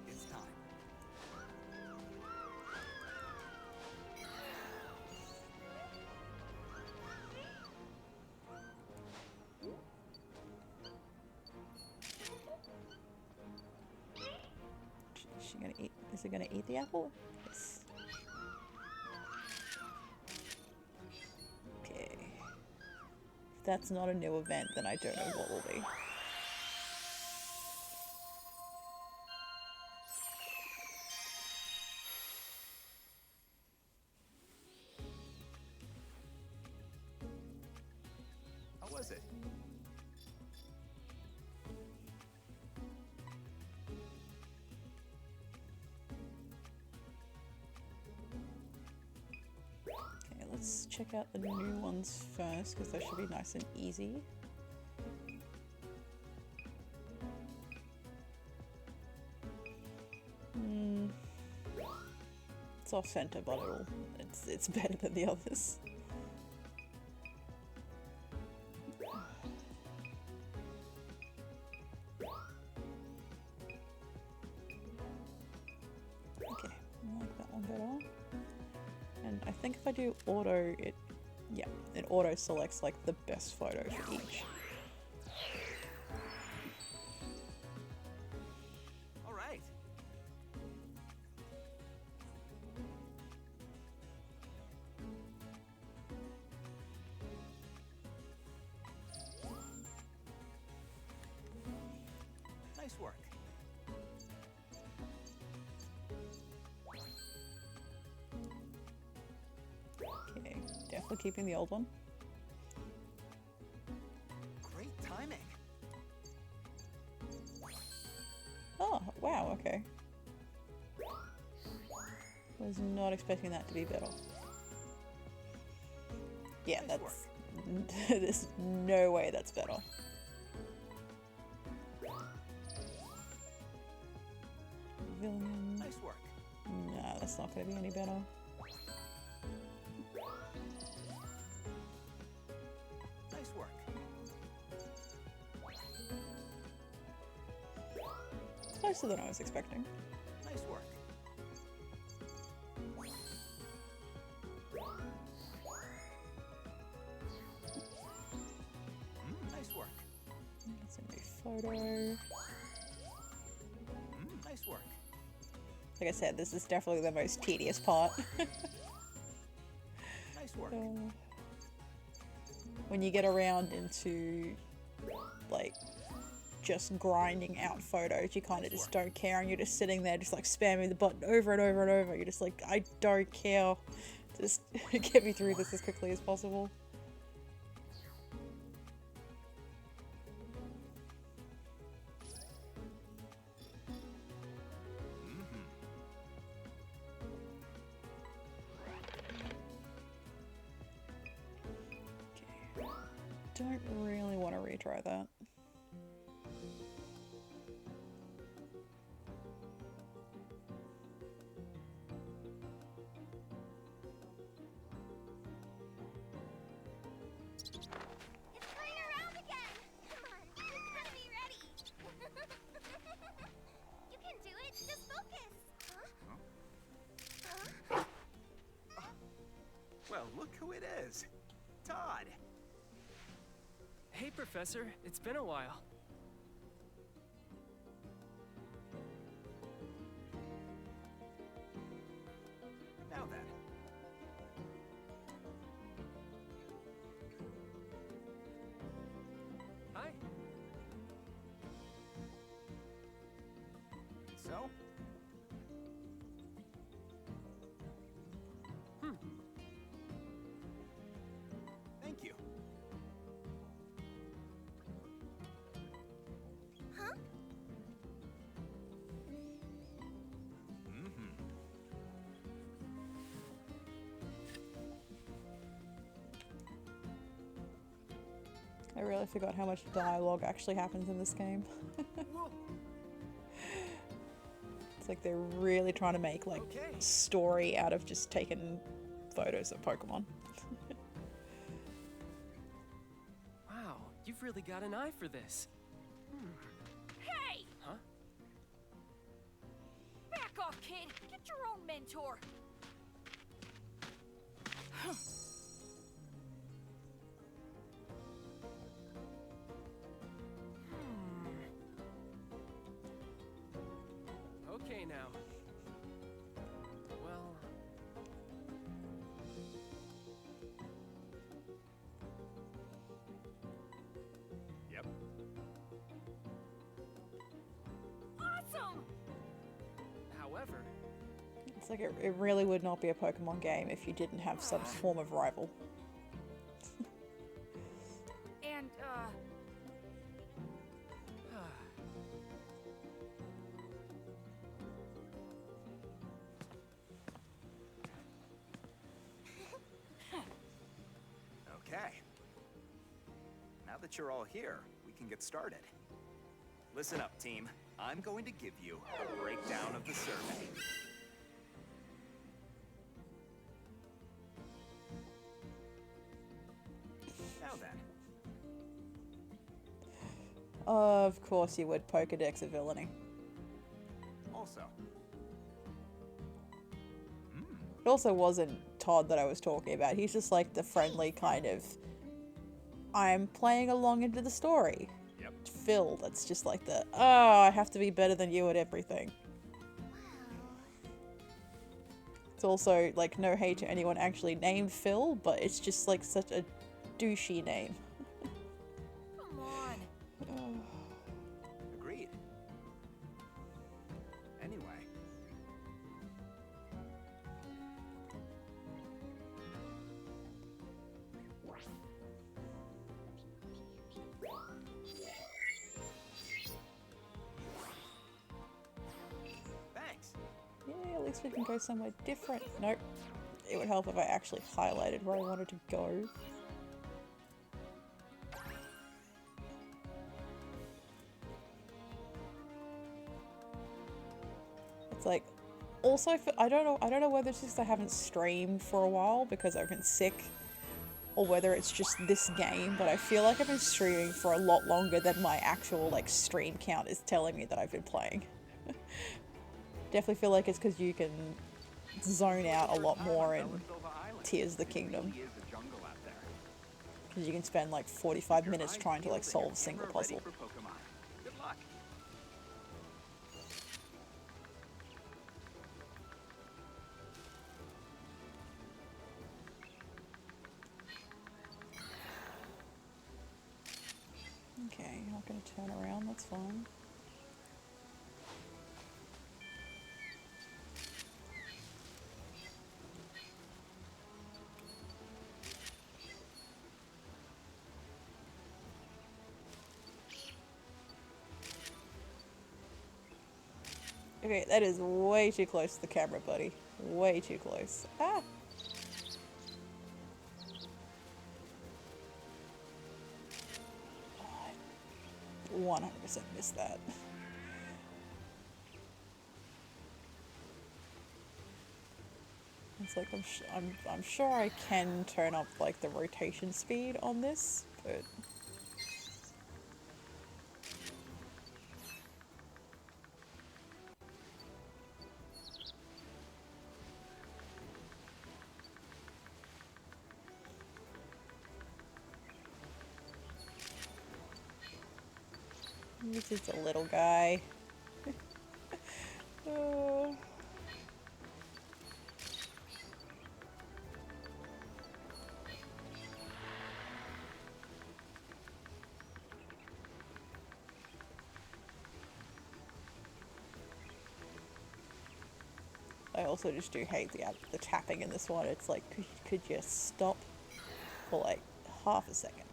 It's time. Is she gonna eat? Is it gonna eat the apple? Yes. Okay. If that's not a new event, then I don't know what will be. How was it? Okay, let's check out the new ones first, because they should be nice and easy. It's off center, but it's better than the others. Okay, I like that one better. And I think if I do auto, it auto selects like the best photo for each. All right. Nice work. Okay, definitely keeping the old one. Great timing. Oh, wow, okay. Was not expecting that to be better. Yeah, Nice that's... there's no way that's better. Villain... Nice work. No, that's not going to be any better. Nice work. Closer than I was expecting. Nice work. Nice work. That's a new photo. Nice work. Like I said, this is definitely the most tedious part. Nice work. When you get around into, like, just grinding out photos, you kind of just don't care, and you're just sitting there just like spamming the button over and over and over. You're just like, I don't care. Just get me through this as quickly as possible. Okay. Don't really want to retry that. It's turning around again! Come on, you gotta be ready! You can do it, just focus! Huh? Well, look who it is. Todd. Hey, Professor. It's been a while. Now then. Hi. So? Thank you. Huh? I really forgot how much dialogue actually happens in this game. It's like they're really trying to make like story out of just taking photos of Pokemon. Wow, you've really got an eye for this. Hey! Huh? Back off, kid! Get your own mentor! Okay now. Well... Yep. Awesome! However... It's like it really would not be a Pokemon game if you didn't have some form of rival. And, Okay. Now that you're all here, we can get started. Listen up, team. I'm going to give you a breakdown of the survey. Now then, Of course you would, Pokedex of villainy. also, It also wasn't Todd that I was talking about. He's just like the friendly kind of, I'm playing along into the story. yep. Phil, that's just like the, oh, I have to be better than you at everything. It's also like no hate to anyone actually named Phil, but it's just like such a douchey name. Come on. Agreed. Anyway, thanks. Yeah, at least we can go somewhere different. Nope. It would help if I actually highlighted where I wanted to go. It's like, also for, I don't know whether it's just I haven't streamed for a while because I've been sick, or whether it's just this game, but I feel like I've been streaming for a lot longer than my actual like stream count is telling me that I've been playing. Definitely feel like it's because you can zone out a lot more in Tears of the Kingdom. Really is a jungle out there. Because you can spend like 45 Your minutes eyes trying to like peeled and solve your a single camera ready puzzle. for Pokemon. Good luck. Okay, you're not going to turn around, that's fine. Okay, that is way too close to the camera, buddy. Way too close. Ah! 100% missed that. It's like I'm sure I can turn up like the rotation speed on this, but this is a little guy. Oh. I also just do hate the tapping in this one. It's like, could you stop for like half a second?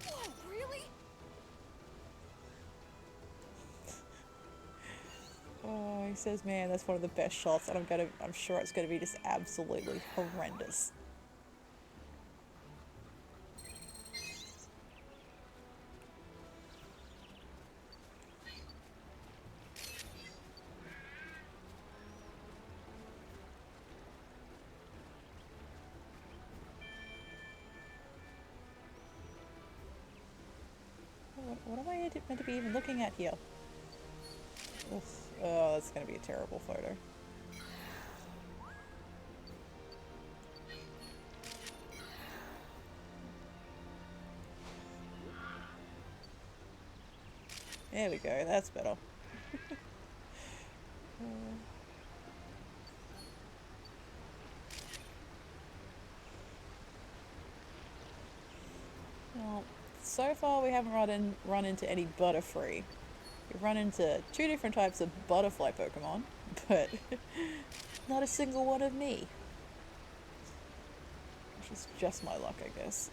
Whoa, really? Oh, he says, man, that's one of the best shots, and I'm sure it's gonna be just absolutely horrendous. What am I meant to be even looking at here? Oof. Oh, that's gonna be a terrible photo. There we go, that's better. Well, so far we haven't run into any Butterfree. We've run into 2 different types of butterfly Pokemon, but not a single one of me. Which is just my luck, I guess.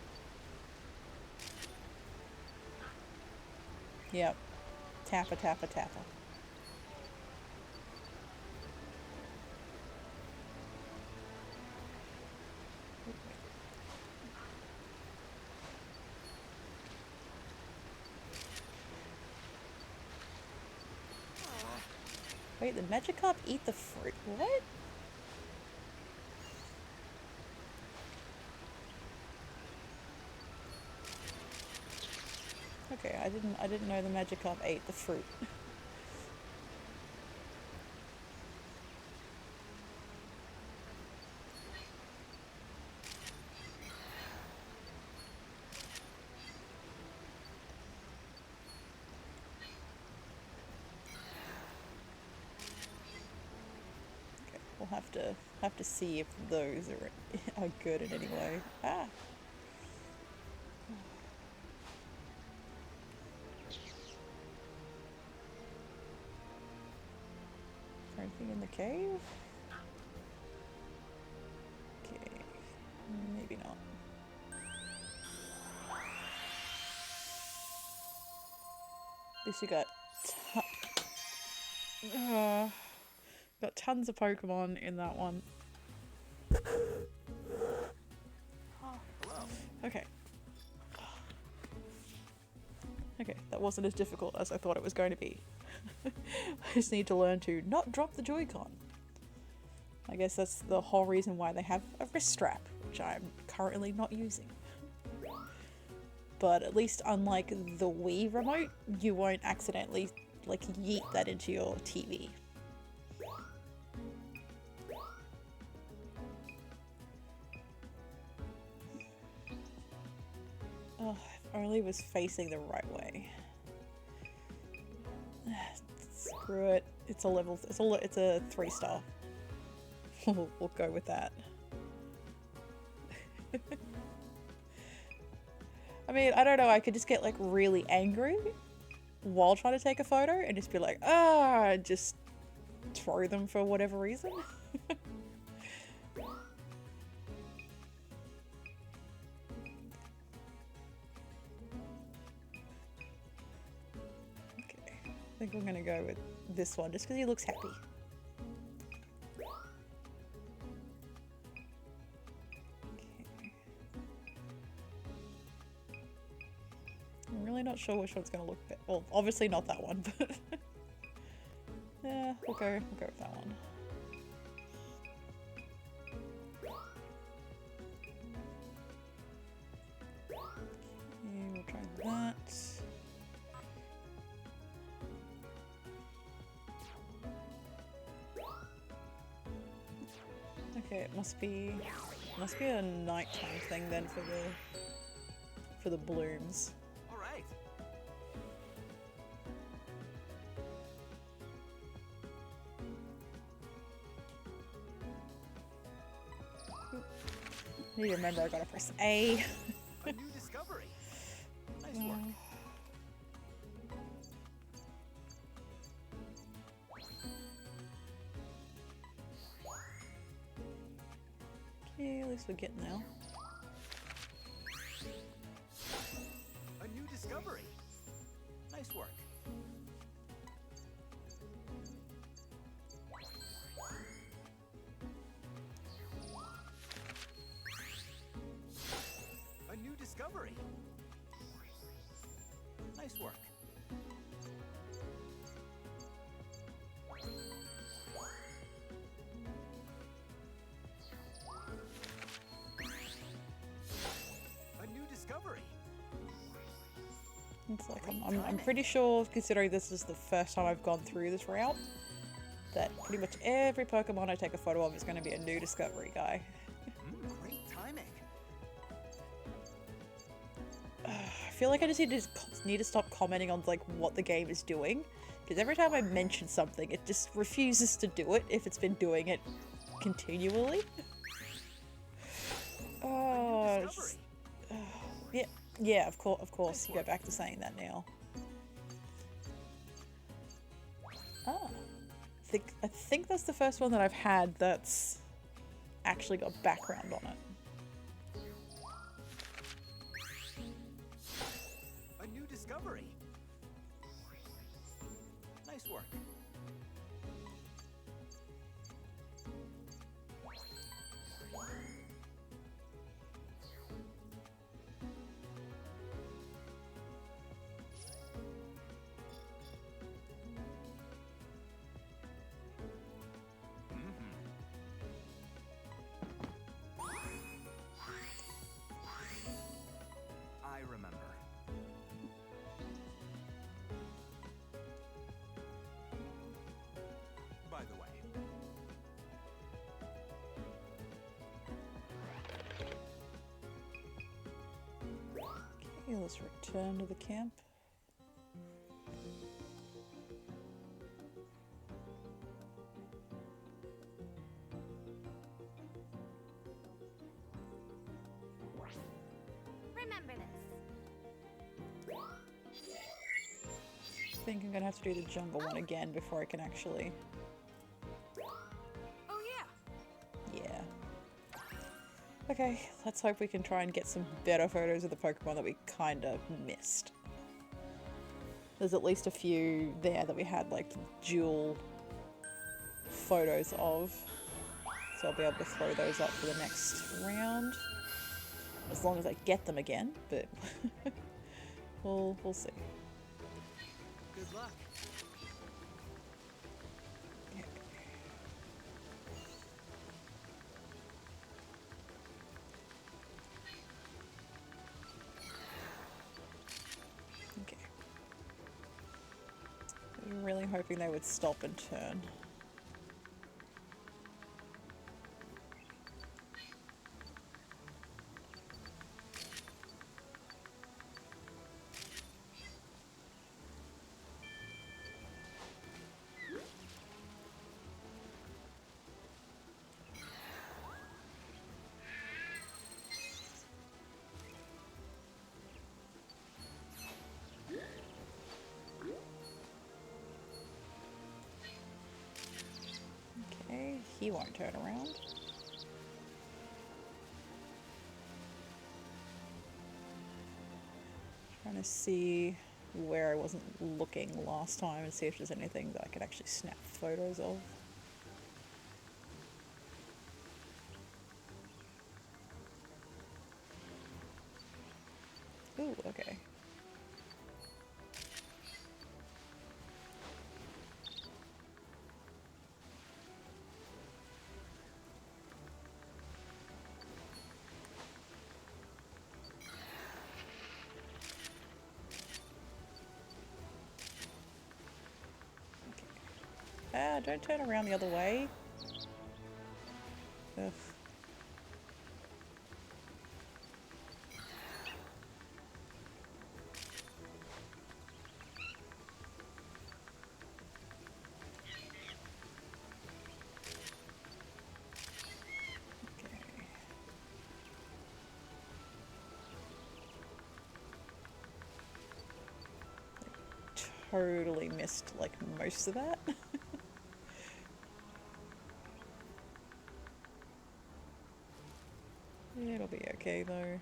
Yep. Tappa, tappa, tappa. Wait, the Magikarp eat the fruit? What? Okay, I didn't know the Magikarp ate the fruit. Okay, we'll have to see if those are good in any way. Ah. Anything in the cave? Okay, maybe not. At least you got tons of Pokemon in that one. Okay. Okay, that wasn't as difficult as I thought it was going to be. I just need to learn to not drop the Joy-Con. I guess that's the whole reason why they have a wrist strap, which I'm currently not using. But at least unlike the Wii remote, you won't accidentally like yeet that into your TV. Oh, if only it was facing the right way. Screw it. It's a level. It's a 3-star. We'll go with that. I mean, I don't know. I could just get like really angry while trying to take a photo and just be like, ah, just throw them for whatever reason. I think we're gonna go with this one just because he looks happy. Okay. I'm really not sure which one's gonna look better. Well, obviously not that one, but yeah, we'll go with that one. Okay, we'll try that. Okay, it must be a nighttime thing then for the blooms. All right. Need to remember I gotta press A. A new discovery. Nice work. Okay, at least we're getting there. A new discovery. Nice work. A new discovery. Nice work. A new discovery. It's like I'm pretty sure, considering this is the first time I've gone through this route, that pretty much every Pokemon I take a photo of is going to be a new discovery guy. Great timing. I feel like I just need to stop commenting on like what the game is doing, because every time I mention something, it just refuses to do it if it's been doing it continually. Oh, yeah, of course, you go back to saying that now. Ah, I think that's the first one that I've had that's actually got background on it. A new discovery. Nice work. I remember. Okay, let's return to the camp. Remember this. I think I'm gonna have to do the jungle one again before I can actually... Oh yeah. Yeah. Okay, let's hope we can try and get some better photos of the Pokemon that we kinda missed. There's at least a few there that we had like dual photos of. So I'll be able to throw those up for the next round. As long as I get them again, but we'll see. Good luck. Okay. I was really hoping they would stop and turn. Okay, he won't turn around. Trying to see where I wasn't looking last time and see if there's anything that I could actually snap photos of. Ooh, okay. Ah, don't turn around the other way. Ugh. Okay. Totally missed like most of that. It'll be okay though.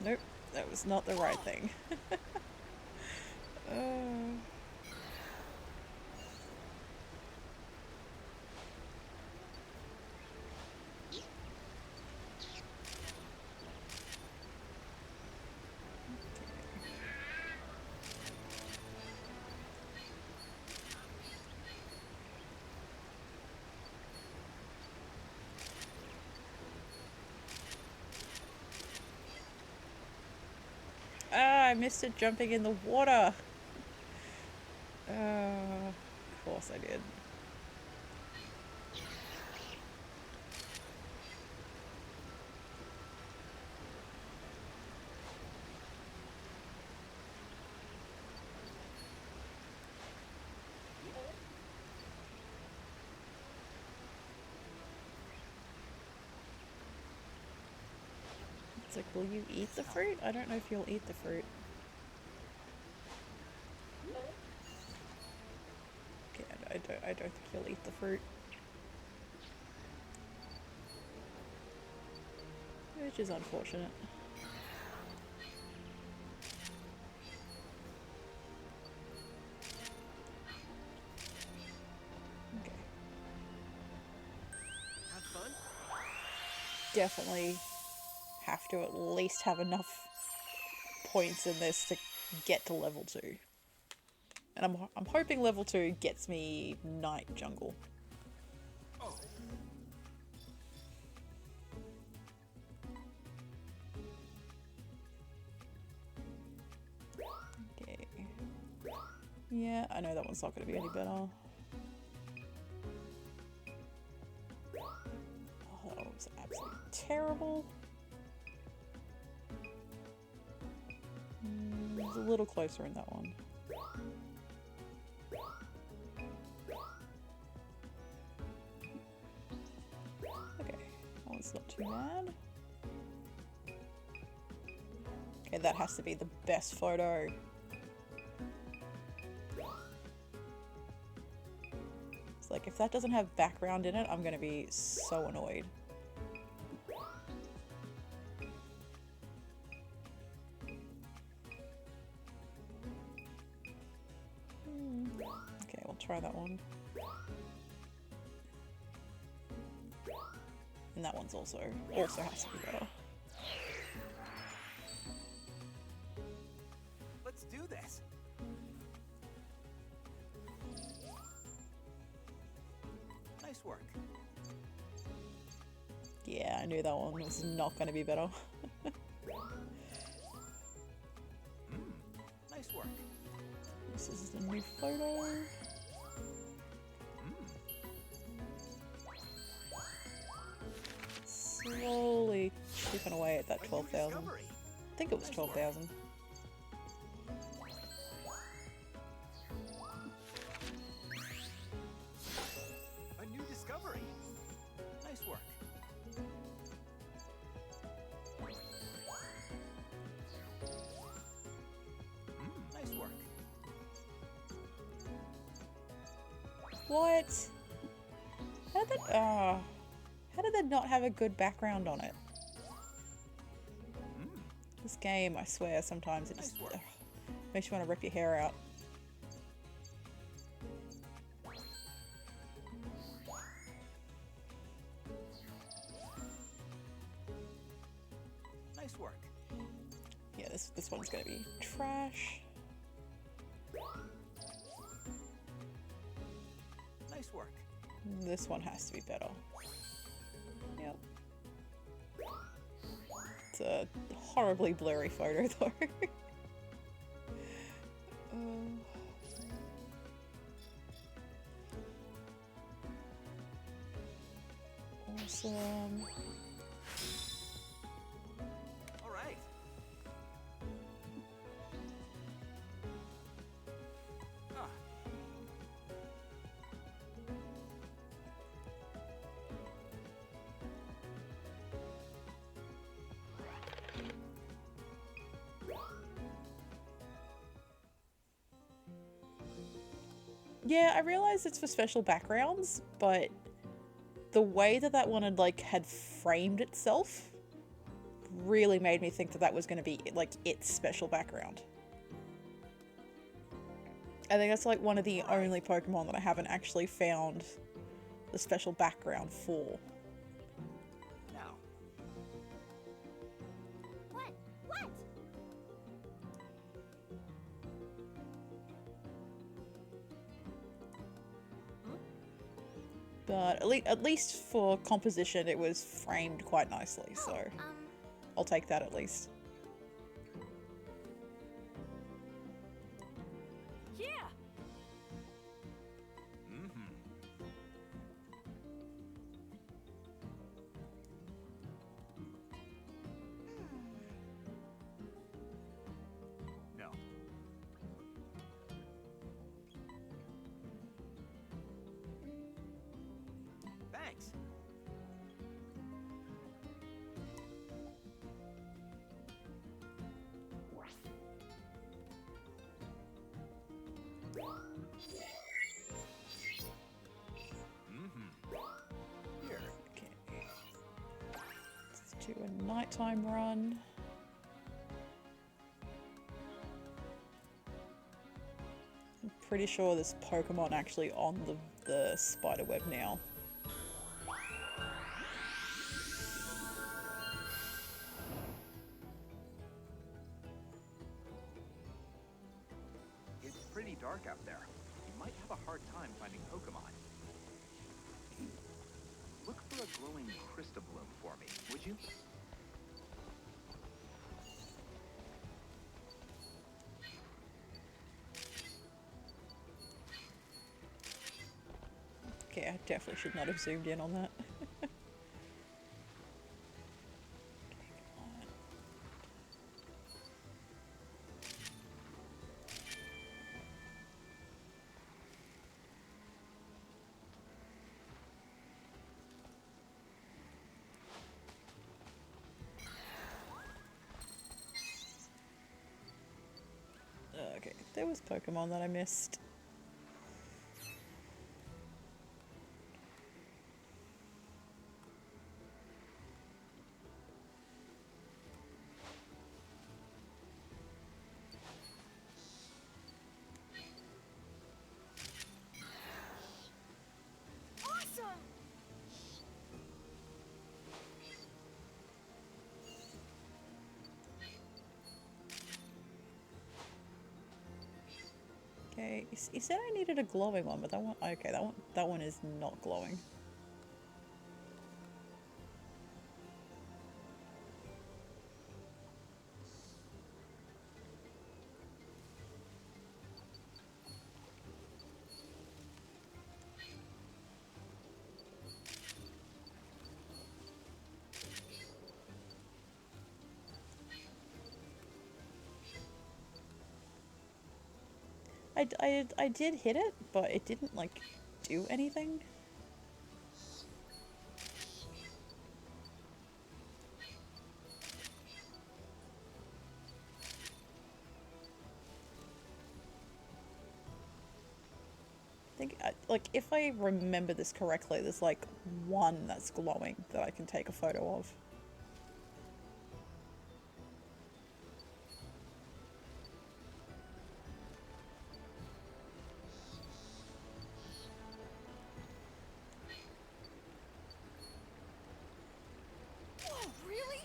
Nope, that was not the right thing. Ah, I missed it jumping in the water. Of course I did. It's like, will you eat the fruit? I don't know if you'll eat the fruit. Okay, I don't think you'll eat the fruit. which is unfortunate. Okay. Have fun? Definitely have to at least have enough points in this to get to level 2. And I'm hoping level 2 gets me Night Jungle. Okay. Yeah, I know that one's not going to be any better. Oh, that was absolutely terrible. It's a little closer in that one. Okay, that one's not too bad. Okay, that has to be the best photo. It's like, if that doesn't have background in it, I'm gonna be so annoyed. Okay, we'll try that one. And that one's also has to be better. Let's do this. Nice work. Yeah, I knew that one was not going to be better. Nice work. This is the new photo. Slowly chipping away at that 12,000. I think it was 12,000. A new discovery. Nice work. Nice work. What? How did that not have a good background on it? This game, I swear, sometimes it just makes you want to rip your hair out. Nice work. Yeah, this one's gonna be trash. Nice work. This one has to be better. Yep. It's a horribly blurry photo though. Awesome. All right. Huh. Yeah, I realize it's for special backgrounds, but the way that that one had framed itself really made me think that that was going to be like its special background. I think that's like one of the only Pokemon that I haven't actually found the special background for. Now. What? What? But at least for composition, it was framed quite nicely, so I'll take that at least. Yeah. No. Thanks. do a nighttime run. I'm pretty sure there's Pokemon actually on the spider web now. It's pretty dark out there. You might have a hard time finding Pokemon. Look for a glowing Crystabloom for me, would you? Okay, I definitely should not have zoomed in on that. Okay, there was Pokemon that I missed. Awesome! Okay, he said I needed a glowing one, but that one, okay, that one is not glowing. I did hit it, but it didn't like do anything. I think, like, if I remember this correctly, there's like one that's glowing that I can take a photo of. Whoa, really?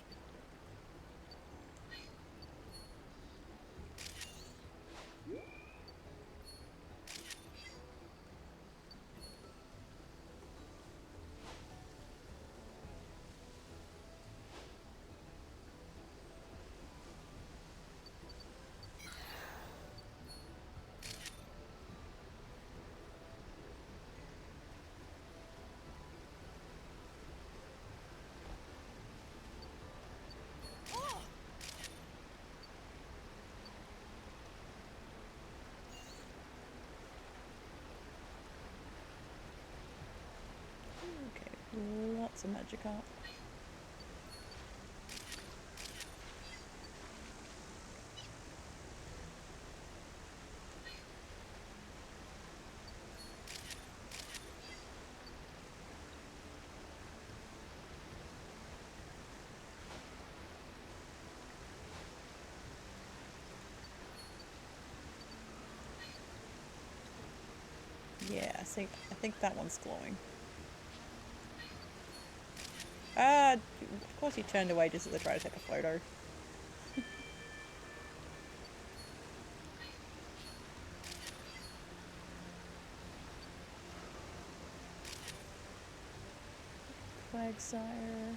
Oh! Okay, lots of Magikarp. Yeah, I think that one's glowing. Of course he turned away just as I tried to take a photo. Quagsire.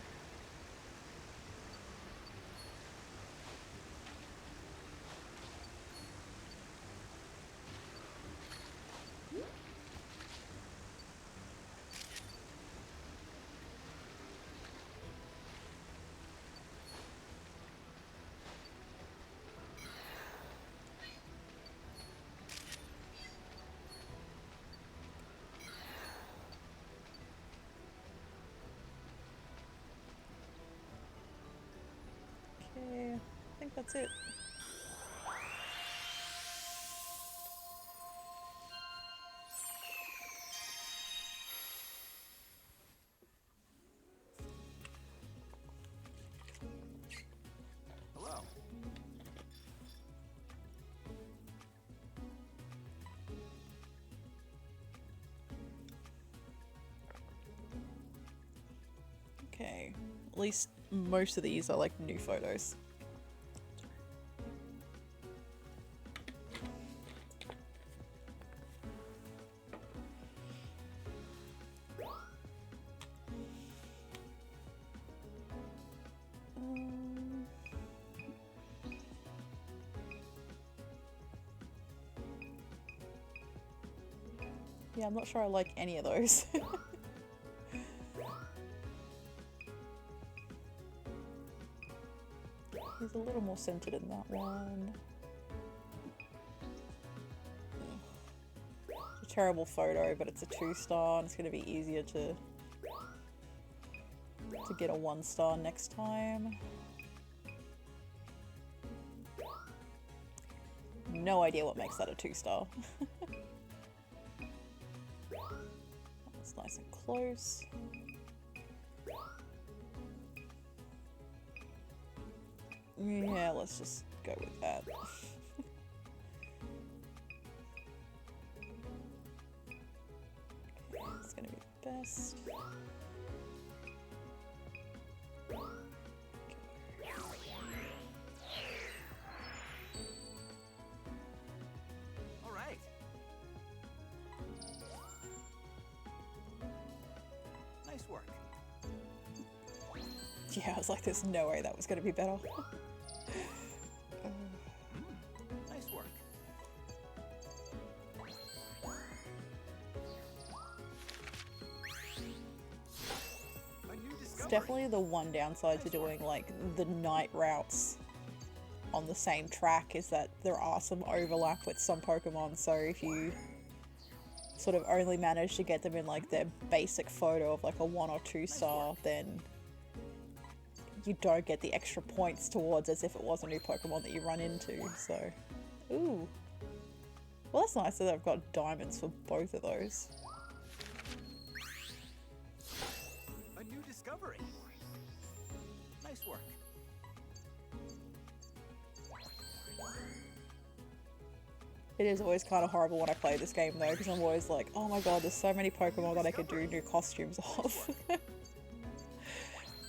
Okay, I think that's it. new. At least most of these are like new photos. Yeah, I'm not sure I like any of those. He's a little more centered in that one. It's a terrible photo, but it's a 2-star, and it's going to be easier to get a 1-star next time. No idea what makes that a 2-star. That's nice and close. Yeah, let's just go with that. Okay, it's gonna be the best. All right. Nice work. Yeah, I was like, there's no way that was gonna be better. Nice work. A new It's discovery. definitely the one downside to doing like the night routes on the same track is that there are some overlap with some Pokemon, so if you sort of only manage to get them in like their basic photo of like a 1 or 2-star, then you don't get the extra points towards as if it was a new Pokemon that you run into, so... Ooh. Well, that's nice that I've got diamonds for both of those. A new discovery. Nice work. It is always kind of horrible when I play this game though, because I'm always like, oh my god, there's so many Pokemon that I could do new costumes of.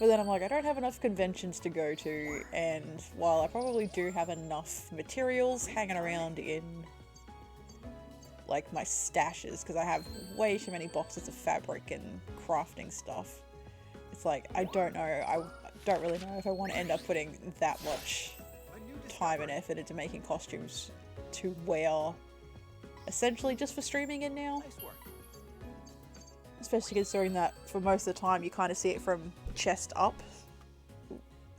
But then I'm like, I don't have enough conventions to go to, and while I probably do have enough materials hanging around in like my stashes, because I have way too many boxes of fabric and crafting stuff, it's like, I don't know, I don't really know if I want to end up putting that much A new time and discovery. effort into making costumes to wear essentially just for streaming in now. Nice work. Especially considering that for most of the time you kind of see it from chest up.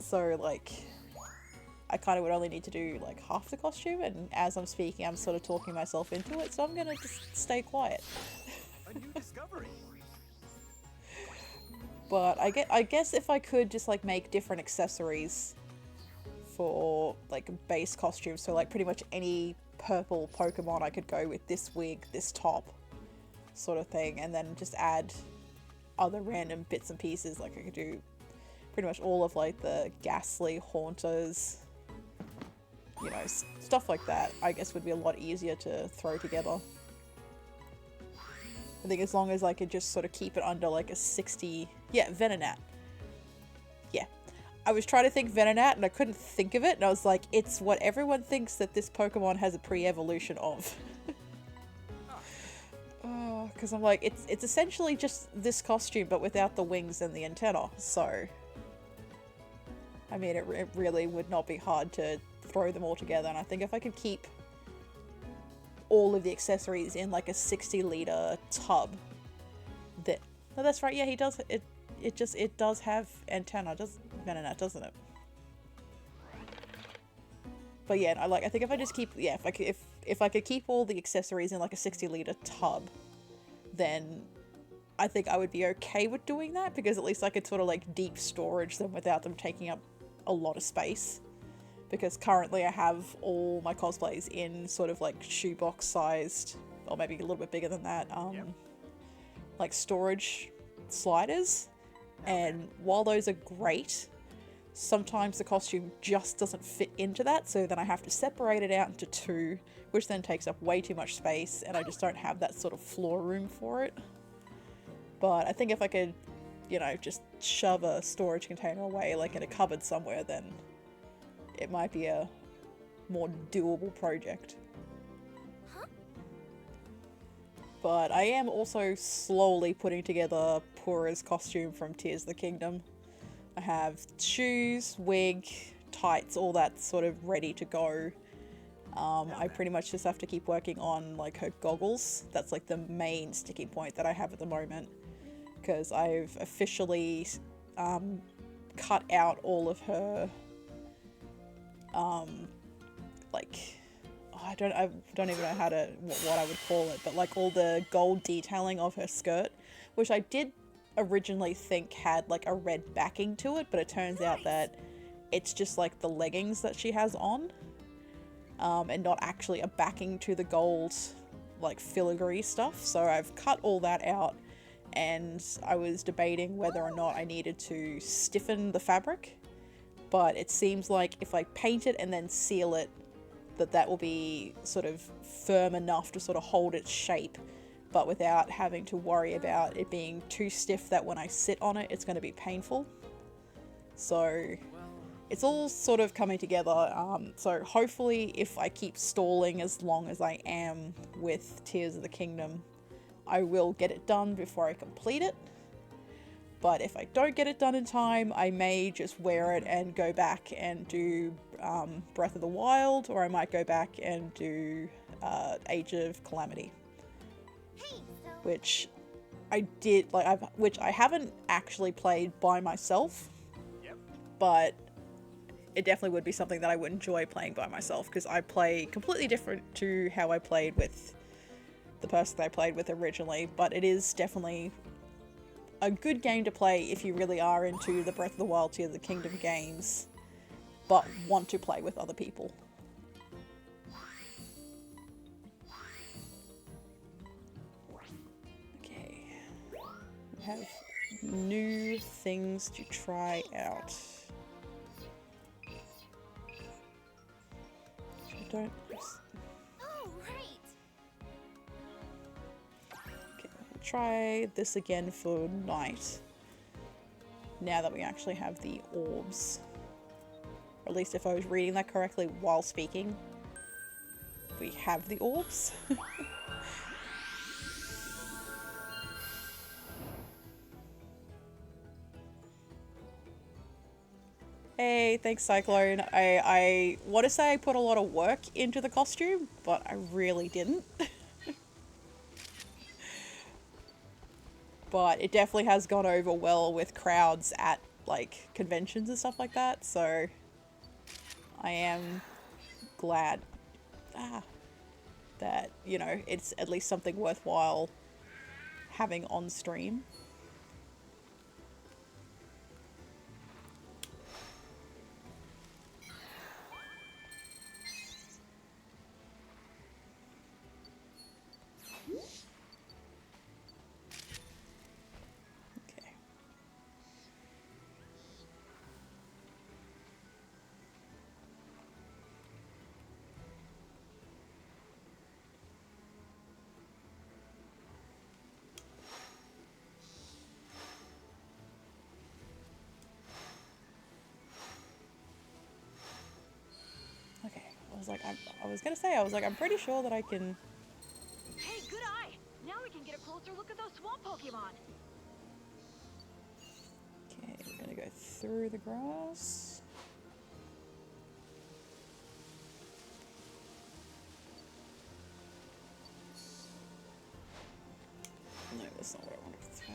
So like, I kind of would only need to do like half the costume, and as I'm speaking I'm sort of talking myself into it, so I'm gonna just stay quiet. A new discovery. But I guess if I could just like make different accessories for like base costumes, so like pretty much any purple Pokemon I could go with this wig, this top sort of thing, and then just add other random bits and pieces. Like I could do pretty much all of like the Ghastly Haunters, you know, stuff like that, I guess would be a lot easier to throw together. I think as long as I could just sort of keep it under like a 60... Yeah, Venonat. Yeah. I was trying to think Venonat and I couldn't think of it, and I was like, it's what everyone thinks that this Pokemon has a pre-evolution of. Oh, because I'm like, it's essentially just this costume but without the wings and the antenna, so... I mean, it really would not be hard to throw them all together, and I think if I could keep all of the accessories in like a 60-litre tub, that... No, that's right, yeah, he does, it does have antenna, does Venonat, doesn't it? But yeah, I think if I just keep, yeah, if I could keep all the accessories in like a 60-litre tub, then I think I would be okay with doing that, because at least I could sort of like deep storage them without them taking up a lot of space. Because currently I have all my cosplays in sort of like shoebox sized, or maybe a little bit bigger than that, like storage sliders. And while those are great, sometimes the costume just doesn't fit into that, so then I have to separate it out into two, which then takes up way too much space, and I just don't have that sort of floor room for it. But I think if I could you know, just shove a storage container away, like in a cupboard somewhere, then it might be a more doable project. Huh? But I am also slowly putting together Pura's costume from Tears of the Kingdom. I have shoes, wig, tights, all that sort of ready to go. I pretty much just have to keep working on like her goggles. That's like the main sticking point that I have at the moment, because I've officially cut out all of her like I don't even know how to what I would call it, but like all the gold detailing of her skirt, which I did originally think had like a red backing to it, but it turns out that it's just like the leggings that she has on, and not actually a backing to the gold like filigree stuff. So I've cut all that out, and I was debating whether or not I needed to stiffen the fabric, but it seems like if I paint it and then seal it, that will be sort of firm enough to sort of hold its shape, but without having to worry about it being too stiff that when I sit on it, it's going to be painful. So it's all sort of coming together. So hopefully if I keep stalling as long as I am with Tears of the Kingdom, I will get it done before I complete it. But if I don't get it done in time, I may just wear it and go back and do Breath of the Wild, or I might go back and do Age of Calamity, Hey, so which I did which I haven't actually played by myself, but it definitely would be something that I would enjoy playing by myself, because I play completely different to how I played with the person that I played with originally. But it is definitely a good game to play if you really are into the Breath of the Wild, Tears of the Kingdom games, but want to play with other people. Okay, we have new things to try out. Don't. oh right. Okay, we'll try this again for night. Now that we actually have the orbs. Or at least if I was reading that correctly while speaking. We have the orbs. Hey, thanks Cyclone. I want to say I put a lot of work into the costume, but I really didn't. But it definitely has gone over well with crowds at like conventions and stuff like that, so I am glad that, you know, it's at least something worthwhile having on stream. Okay. Okay, I was like, I'm pretty sure that I can. Hey, good eye! Now we can get a closer look at those swamp Pokemon. Okay, we're gonna go through the grass. No, that's not what I wanted to throw.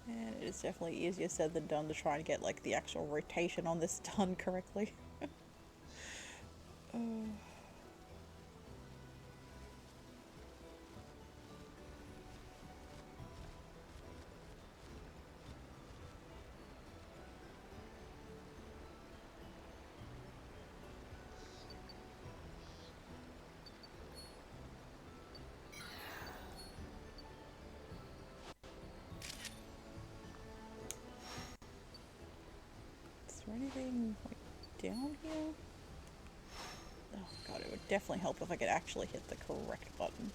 And it is definitely easier said than done to try and get like the actual rotation on this done correctly. anything like down here? Oh god, it would definitely help if I could actually hit the correct button.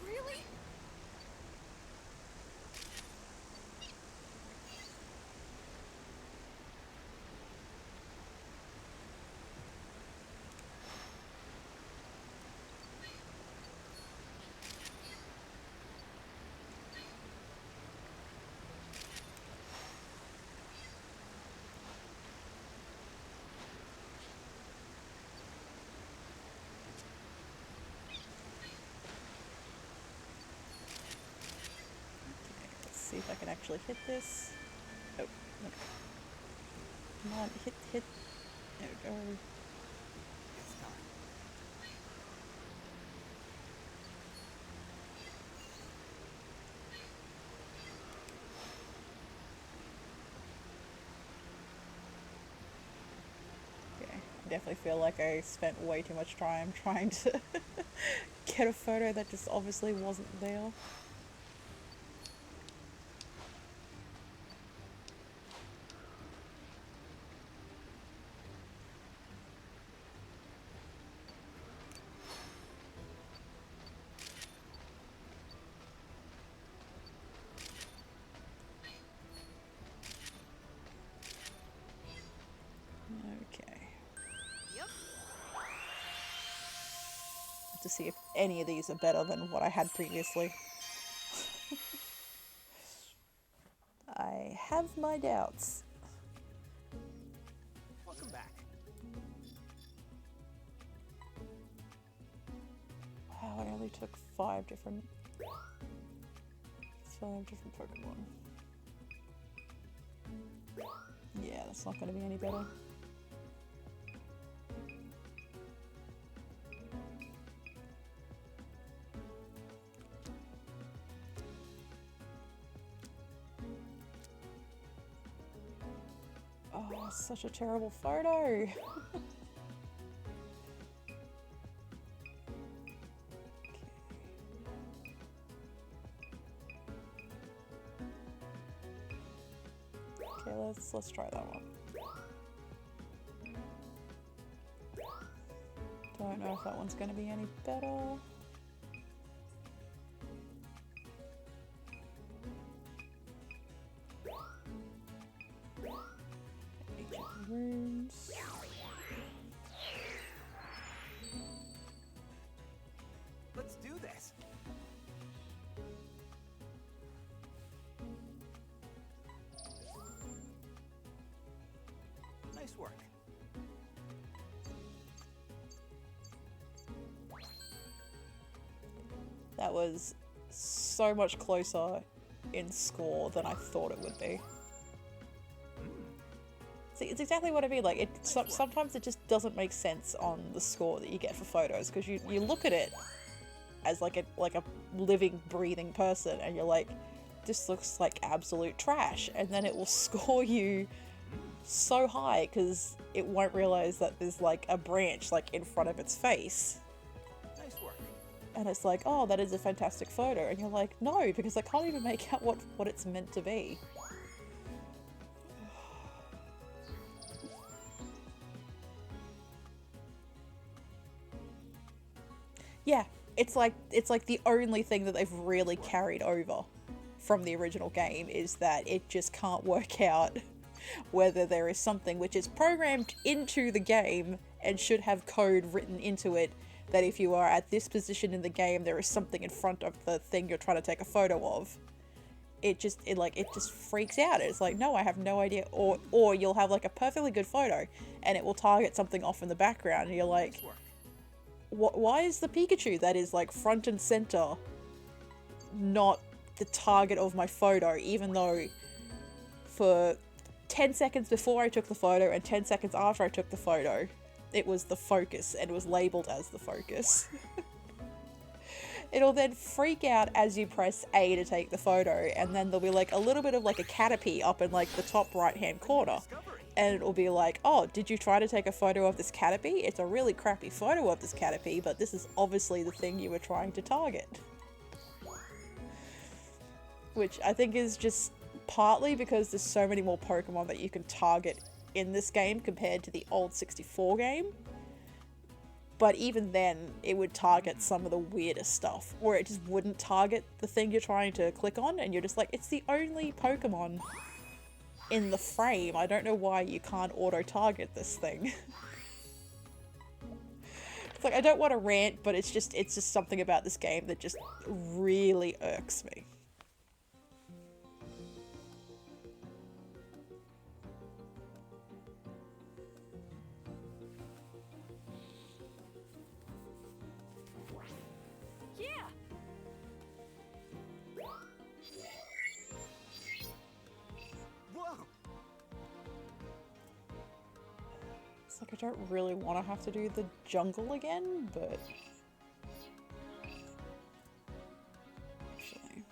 Really? Let's see if I can actually hit this. Oh, okay. Come on, hit. There we go. It's time. Okay, I definitely feel like I spent way too much time trying to get a photo that just obviously wasn't there. Okay. Yep. To see if any of these are better than what I had previously. I have my doubts. Welcome back. Wow, I only took 5 different Pokemon. Yeah, that's not going to be any better. Oh, such a terrible photo. Okay, let's try that one. Don't know if that one's going to be any better. Ancient runes. Let's do this. Nice work. That was so much closer in score than I thought it would be. See, it's exactly what I mean. Like, sometimes it just doesn't make sense on the score that you get for photos, because you look at it as like a living, breathing person, and you're like, this looks like absolute trash, and then it will score you so high because it won't realize that there's like a branch like in front of its face. Nice work. And it's like, oh, that is a fantastic photo. And you're like, no, because I can't even make out what it's meant to be. Yeah, it's like the only thing that they've really carried over from the original game is that it just can't work out whether there is something which is programmed into the game and should have code written into it that if you are at this position in the game, there is something in front of the thing you're trying to take a photo of. It just freaks out. It's like, no, I have no idea. Or you'll have like a perfectly good photo and it will target something off in the background and you're like, Nice work. why is the Pikachu that is like front and center not the target of my photo, even though for 10 seconds before I took the photo and 10 seconds after I took the photo, it was the focus and it was labeled as the focus. It'll then freak out as you press A to take the photo, and then there'll be like a little bit of like a canopy up in like the top right hand corner. And it'll be like, oh, did you try to take a photo of this canopy? It's a really crappy photo of this canopy, but this is obviously the thing you were trying to target. Which I think is just partly because there's so many more Pokemon that you can target in this game compared to the old 64 game. But even then, it would target some of the weirdest stuff, or it just wouldn't target the thing you're trying to click on, and you're just like, it's the only Pokemon in the frame. I don't know why you can't auto-target this thing. It's like, I don't want to rant, but it's just something about this game that just really irks me. Like, I don't really want to have to do the jungle again, but actually,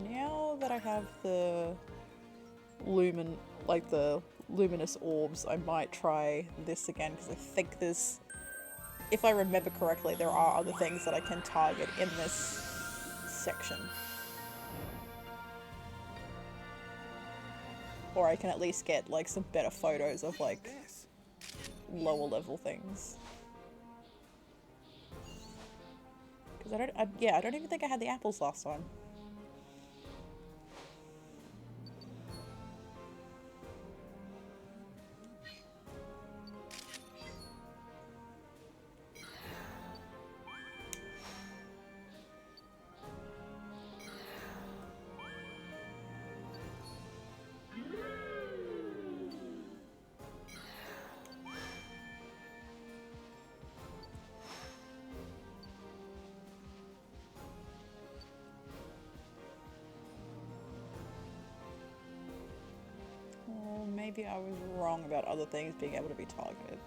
now that I have the the luminous orbs, I might try this again, because I think there's, if I remember correctly, there are other things that I can target in this section. Or I can at least get, like, some better photos of, like, lower level things. Because I don't even think I had the apples last time. Maybe I was wrong about other things being able to be targeted.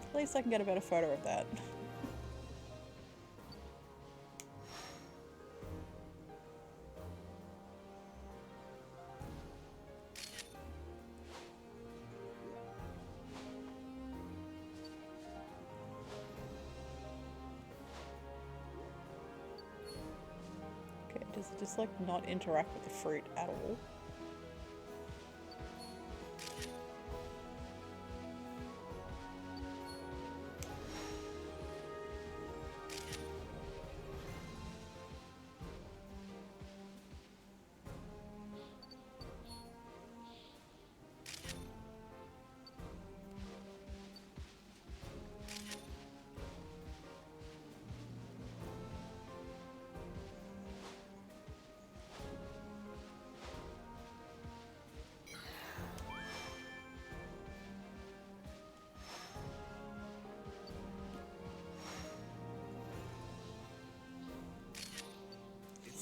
At least I can get a better photo of that. Does it just like not interact with the fruit at all?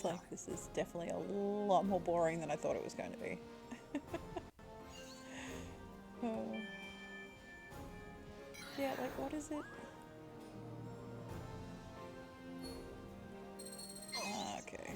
Like, this is definitely a lot more boring than I thought it was going to be. Yeah, like, what is it? Okay.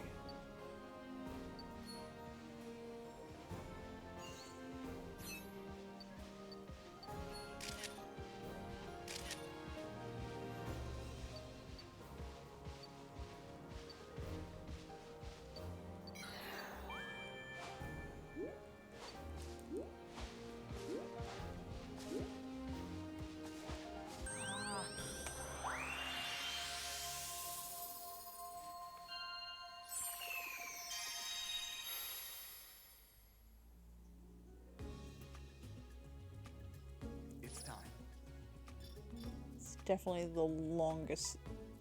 Definitely the longest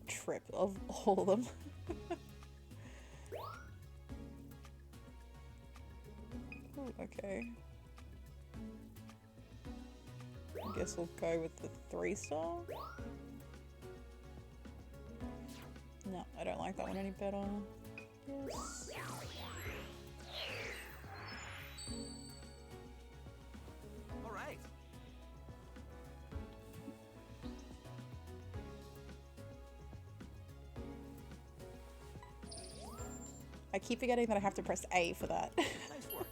trip of all of them. Ooh, okay. I guess we'll go with the 3-star. No, No, I don't like that one any better. Yes. All right. I keep forgetting that I have to press A for that. Nice work.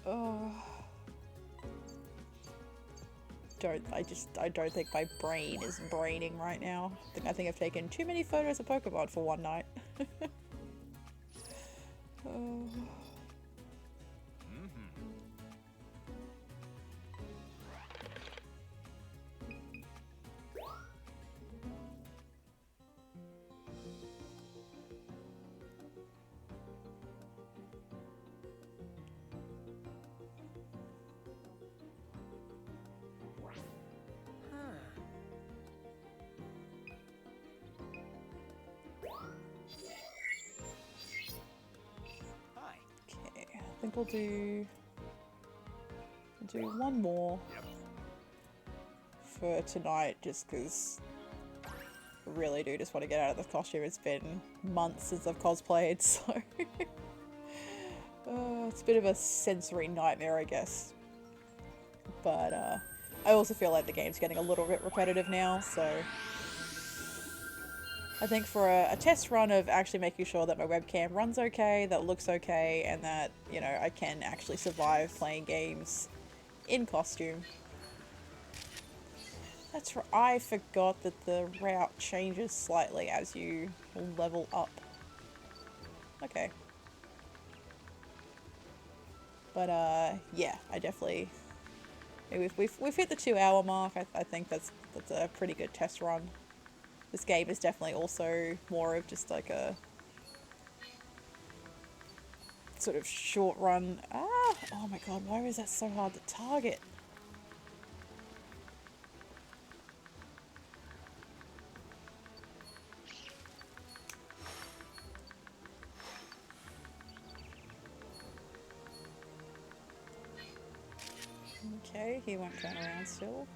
Oh. I don't think my brain is braining right now. I think I've taken too many photos of Pokemon for one night. Oh. Hi. Okay, I think we'll do one more Yep. for tonight, just because I really do just want to get out of this costume. It's been months since I've cosplayed, so it's a bit of a sensory nightmare, I guess. But I also feel like the game's getting a little bit repetitive now, so I think for a test run of actually making sure that my webcam runs okay, that looks okay, and that, you know, I can actually survive playing games in costume. That's right, I forgot that the route changes slightly as you level up. Okay. But yeah, I definitely... We've hit the 2-hour mark. I think that's a pretty good test run. This game is definitely also more of just like a sort of short run. Ah! Oh my god, why is that so hard to target? Okay, he won't turn around still.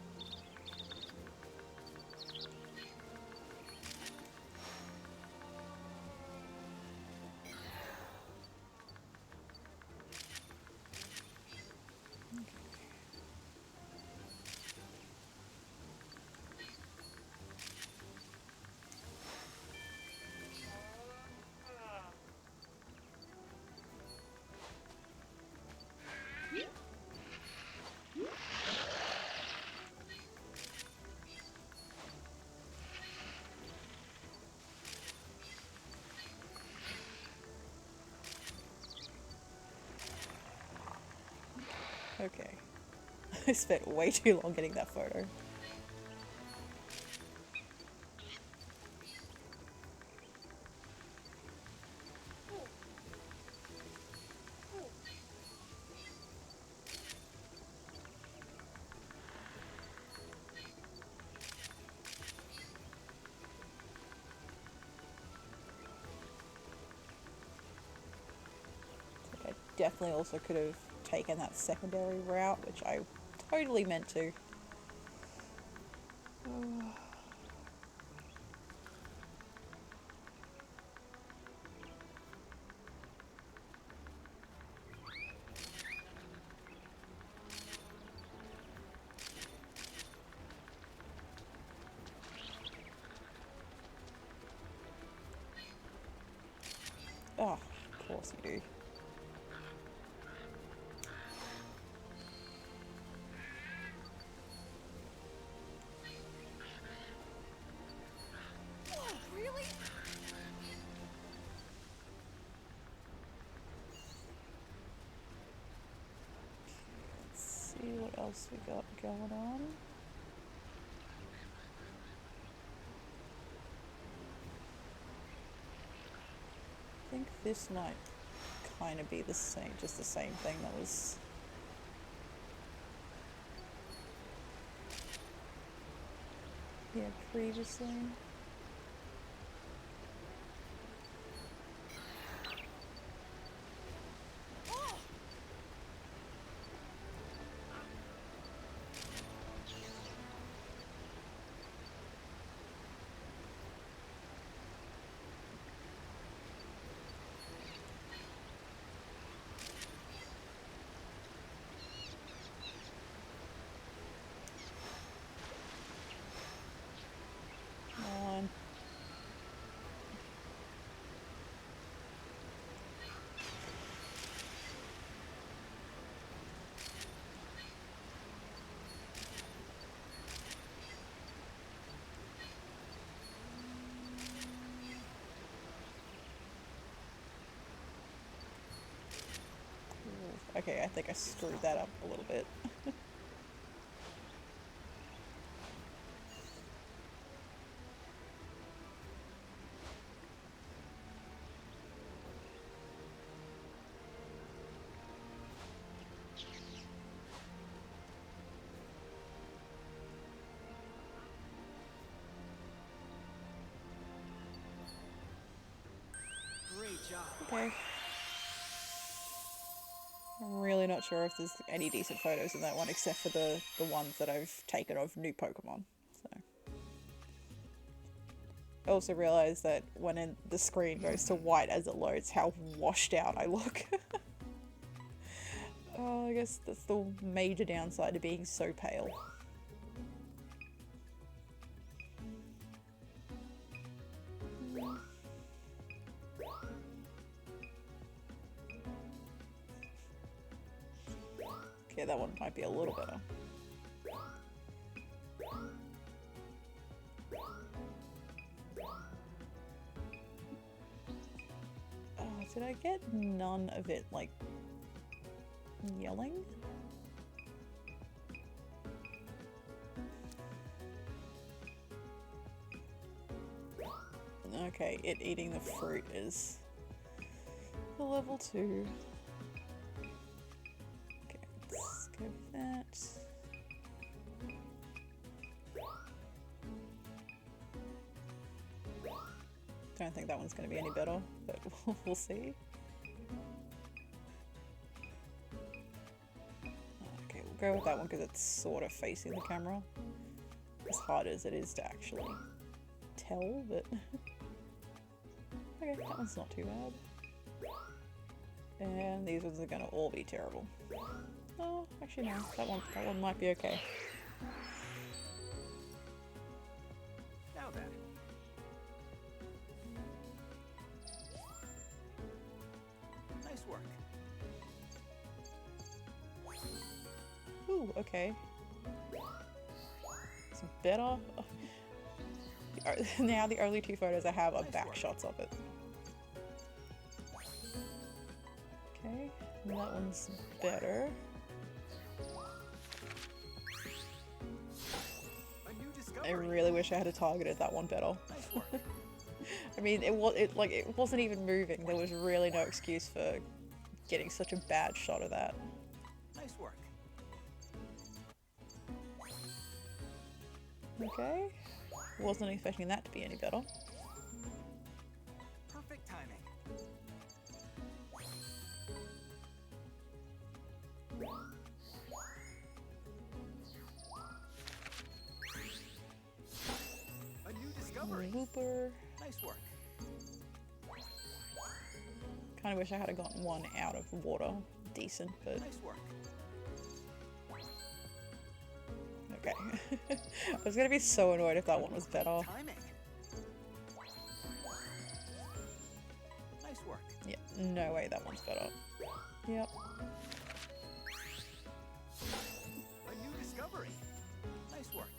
Okay. I spent way too long getting that photo. I definitely also could have taken that secondary route, which I totally meant to. Oh, of course you do. Really? Let's see what else we got going on. I think this might kind of be the same, just the same thing that was... yeah, previously. Okay, I think I screwed that up a little bit. Great job. Okay. I'm really not sure if there's any decent photos in that one except for the ones that I've taken of new Pokemon. So I also realized that when the screen goes to white as it loads, how washed out I look. Oh, I guess that's the major downside to being so pale. Okay, that one might be a little better. Oh, did I get none of it, like, yelling? Okay, it eating the fruit is a level 2. Okay, let's go with that. Don't think that one's going to be any better, but we'll see. Okay, we'll go with that one because it's sort of facing the camera. As hard as it is to actually tell, but okay, that one's not too bad. And these ones are gonna all be terrible. Oh, actually no, that one might be okay. Now then. Nice work. Ooh, okay. It's better. Now the only 2 photos I have are back shots of it. Okay, and that one's better. A new I discovery. really wish I had targeted that one better. Nice work. I mean, it wasn't even moving. There was really no excuse for getting such a bad shot of that. Nice work. Okay, wasn't expecting that to be any better. Perfect timing. A new discovery. Looper. Nice work. Kind of wish I had gotten one out of the water. Decent, but Nice work. okay. I was gonna be so annoyed if that one was better. Timing. Nice work. Yeah, no way that one's better. Yep. A new discovery. Nice work.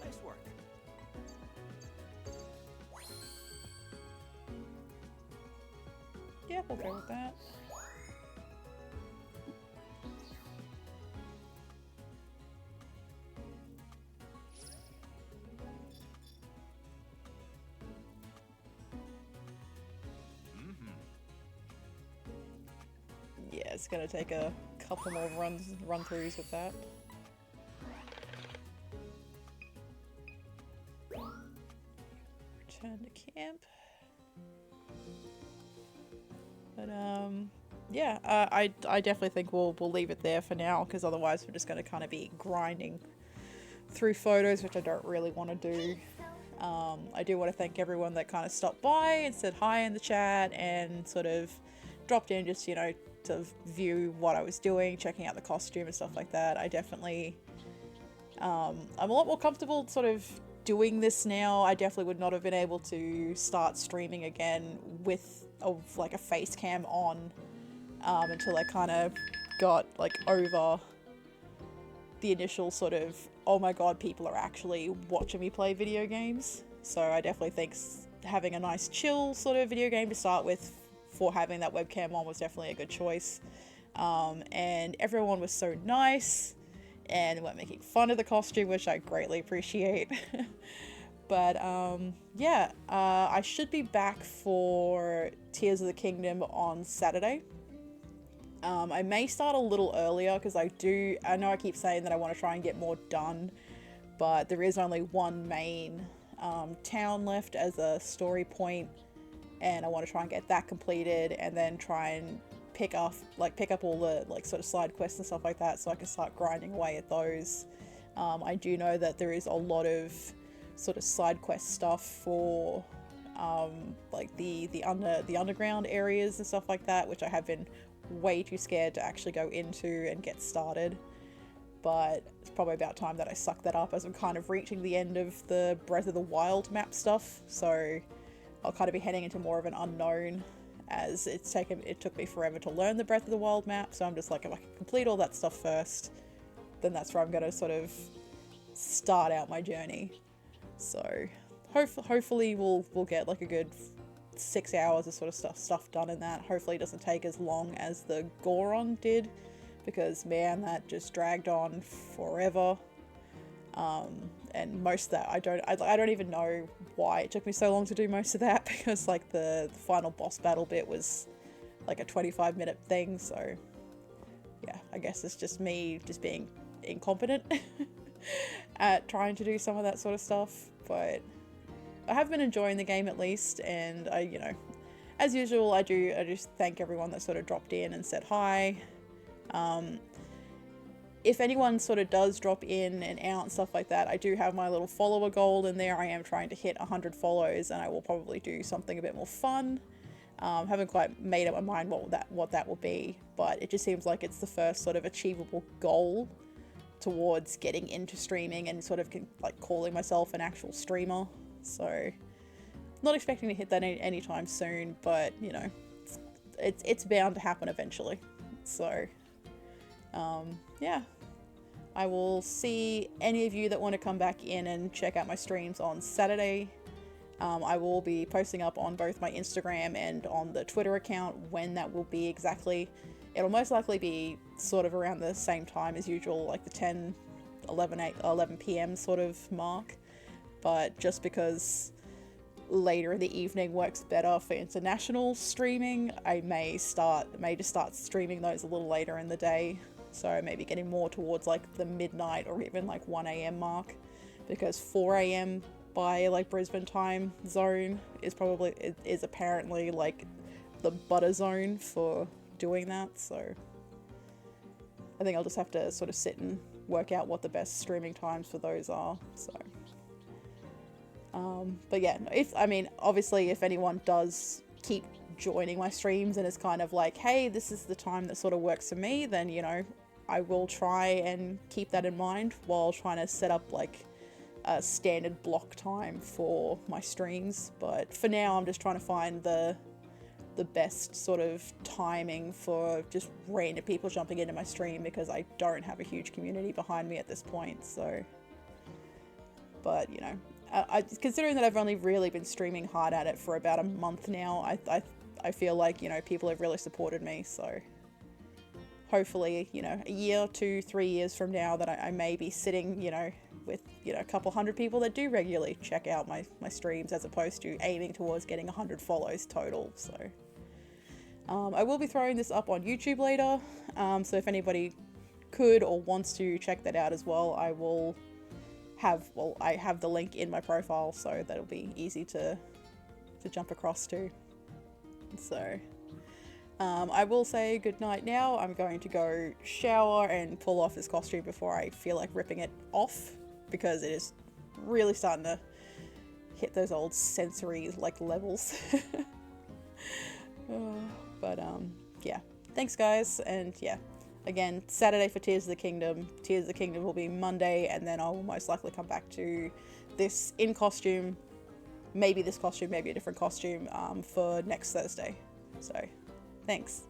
Nice work. Yeah, we'll go with that. Yeah, it's gonna take a couple more run-throughs with that. Return to camp. But yeah, I definitely think we'll leave it there for now because otherwise we're just gonna kind of be grinding through photos, which I don't really want to do. I do want to thank everyone that kind of stopped by and said hi in the chat and sort of dropped in just, you know, to view what I was doing, checking out the costume and stuff like that. I definitely, I'm a lot more comfortable sort of doing this now. I definitely would not have been able to start streaming again with like a face cam on until I kind of got like over the initial sort of, oh my god, people are actually watching me play video games. So I definitely think having a nice chill sort of video game to start with, for having that webcam on was definitely a good choice. And everyone was so nice and weren't making fun of the costume, which I greatly appreciate. But yeah, I should be back for Tears of the Kingdom on Saturday. I may start a little earlier because I know I keep saying that I want to try and get more done, but there is only one main town left as a story point, and I want to try and get that completed and then try and pick up all the like sort of side quests and stuff like that, so I can start grinding away at those. I do know that there is a lot of sort of side quest stuff for like the underground areas and stuff like that, which I have been way too scared to actually go into and get started. But it's probably about time that I suck that up, as I'm kind of reaching the end of the Breath of the Wild map stuff, so I'll kind of be heading into more of an unknown, as it took me forever to learn the Breath of the Wild map. So I'm just like, if I can complete all that stuff first, then that's where I'm going to sort of start out my journey. So hopefully we'll get like a good 6 hours of sort of stuff done in that. Hopefully it doesn't take as long as the Goron did, because man, that just dragged on forever. And most of that I don't even know why it took me so long to do most of that, because like the final boss battle bit was like a 25-minute thing. So yeah, I guess it's just me just being incompetent at trying to do some of that sort of stuff. But I have been enjoying the game at least, and I, you know, as usual, I just thank everyone that sort of dropped in and said hi. If anyone sort of does drop in and out and stuff like that, I do have my little follower goal in there. I am trying to hit 100 follows, and I will probably do something a bit more fun. Haven't quite made up my mind what that will be, but it just seems like it's the first sort of achievable goal towards getting into streaming and sort of like calling myself an actual streamer. So not expecting to hit that anytime soon, but you know, it's bound to happen eventually. So yeah, I will see any of you that want to come back in and check out my streams on Saturday. I will be posting up on both my Instagram and on the Twitter account when that will be exactly. It'll most likely be sort of around the same time as usual, like the 11 p.m. sort of mark. But just because later in the evening works better for international streaming, I may just start streaming those a little later in the day. So maybe getting more towards like the midnight or even like 1 a.m. mark, because 4 a.m. by like Brisbane time zone is apparently like the butter zone for doing that. So I think I'll just have to sort of sit and work out what the best streaming times for those are. So but yeah, obviously if anyone does keep joining my streams and it's kind of like, hey, this is the time that sort of works for me, then you know, I will try and keep that in mind while trying to set up like a standard block time for my streams. But for now, I'm just trying to find the best sort of timing for just random people jumping into my stream, because I don't have a huge community behind me at this point. So, but you know, considering that I've only really been streaming hard at it for about a month now, I feel like, you know, people have really supported me. So hopefully, you know, a year, 2, 3 years from now, that I may be sitting, you know, with, you know, a couple hundred people that do regularly check out my streams, as opposed to aiming towards getting 100 follows total. So I will be throwing this up on YouTube later, so if anybody could or wants to check that out as well, I have the link in my profile, so that'll be easy to jump across to. So I will say good night now. I'm going to go shower and pull off this costume before I feel like ripping it off, because it is really starting to hit those old sensory like levels. But yeah, thanks guys, and yeah, again, Saturday for Tears of the Kingdom. Tears of the Kingdom will be Monday, and then I will most likely come back to this in costume, maybe this costume, maybe a different costume, for next Thursday. So thanks.